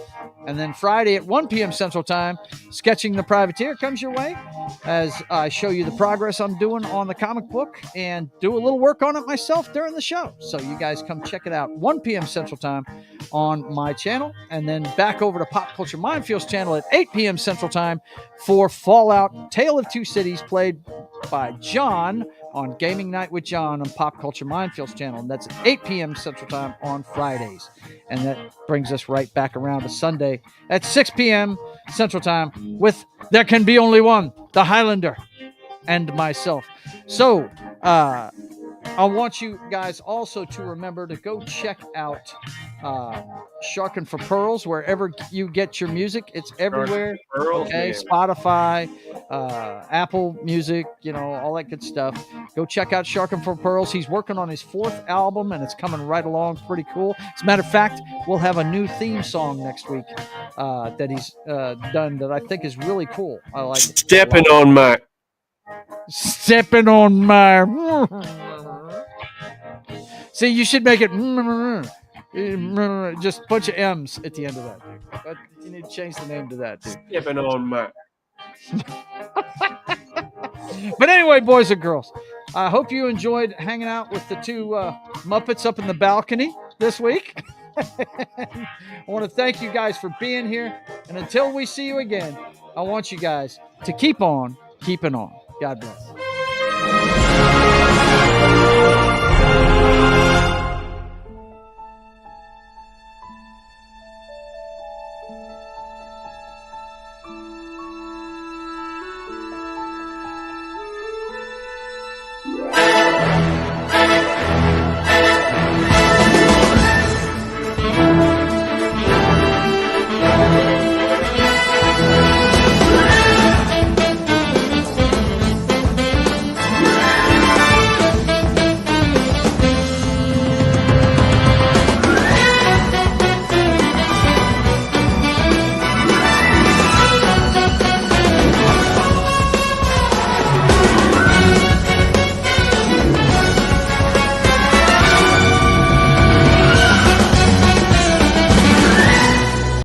And then Friday at 1 p.m. Central Time, Sketching the Privateer comes your way as I show you the progress I'm doing on the comic book and do a little work on it myself during the show. So you guys come check it out 1 p.m. Central Time on my channel. And then back over to Pop Culture Mindfield's channel at 8 p.m. Central Time for Fallout Tale of Two Cities, played by John on Gaming Night with John on Pop Culture Mindfield's channel. And that's at 8 p.m. Central Time on Fridays. And that brings us right back around to Sunday at 6 p.m. Central Time with There Can Be Only One, the Highlander, and myself. So, I want you guys also to remember to go check out Sharkin' for Pearls wherever you get your music. It's everywhere. Pearls, okay, man. Spotify, Apple Music, all that good stuff. Go check out Sharkin' for Pearls. He's working on his 4th album, and it's coming right along. It's pretty cool. As a matter of fact, we'll have a new theme song next week that he's done that I think is really cool. I like it. Stepping on my. See, you should make it just a bunch of M's at the end of that. But you need to change the name to that, dude. Stepping on my. But anyway, boys and girls, I hope you enjoyed hanging out with the two Muppets up in the balcony this week. I want to thank you guys for being here. And until we see you again, I want you guys to keep on keeping on. God bless.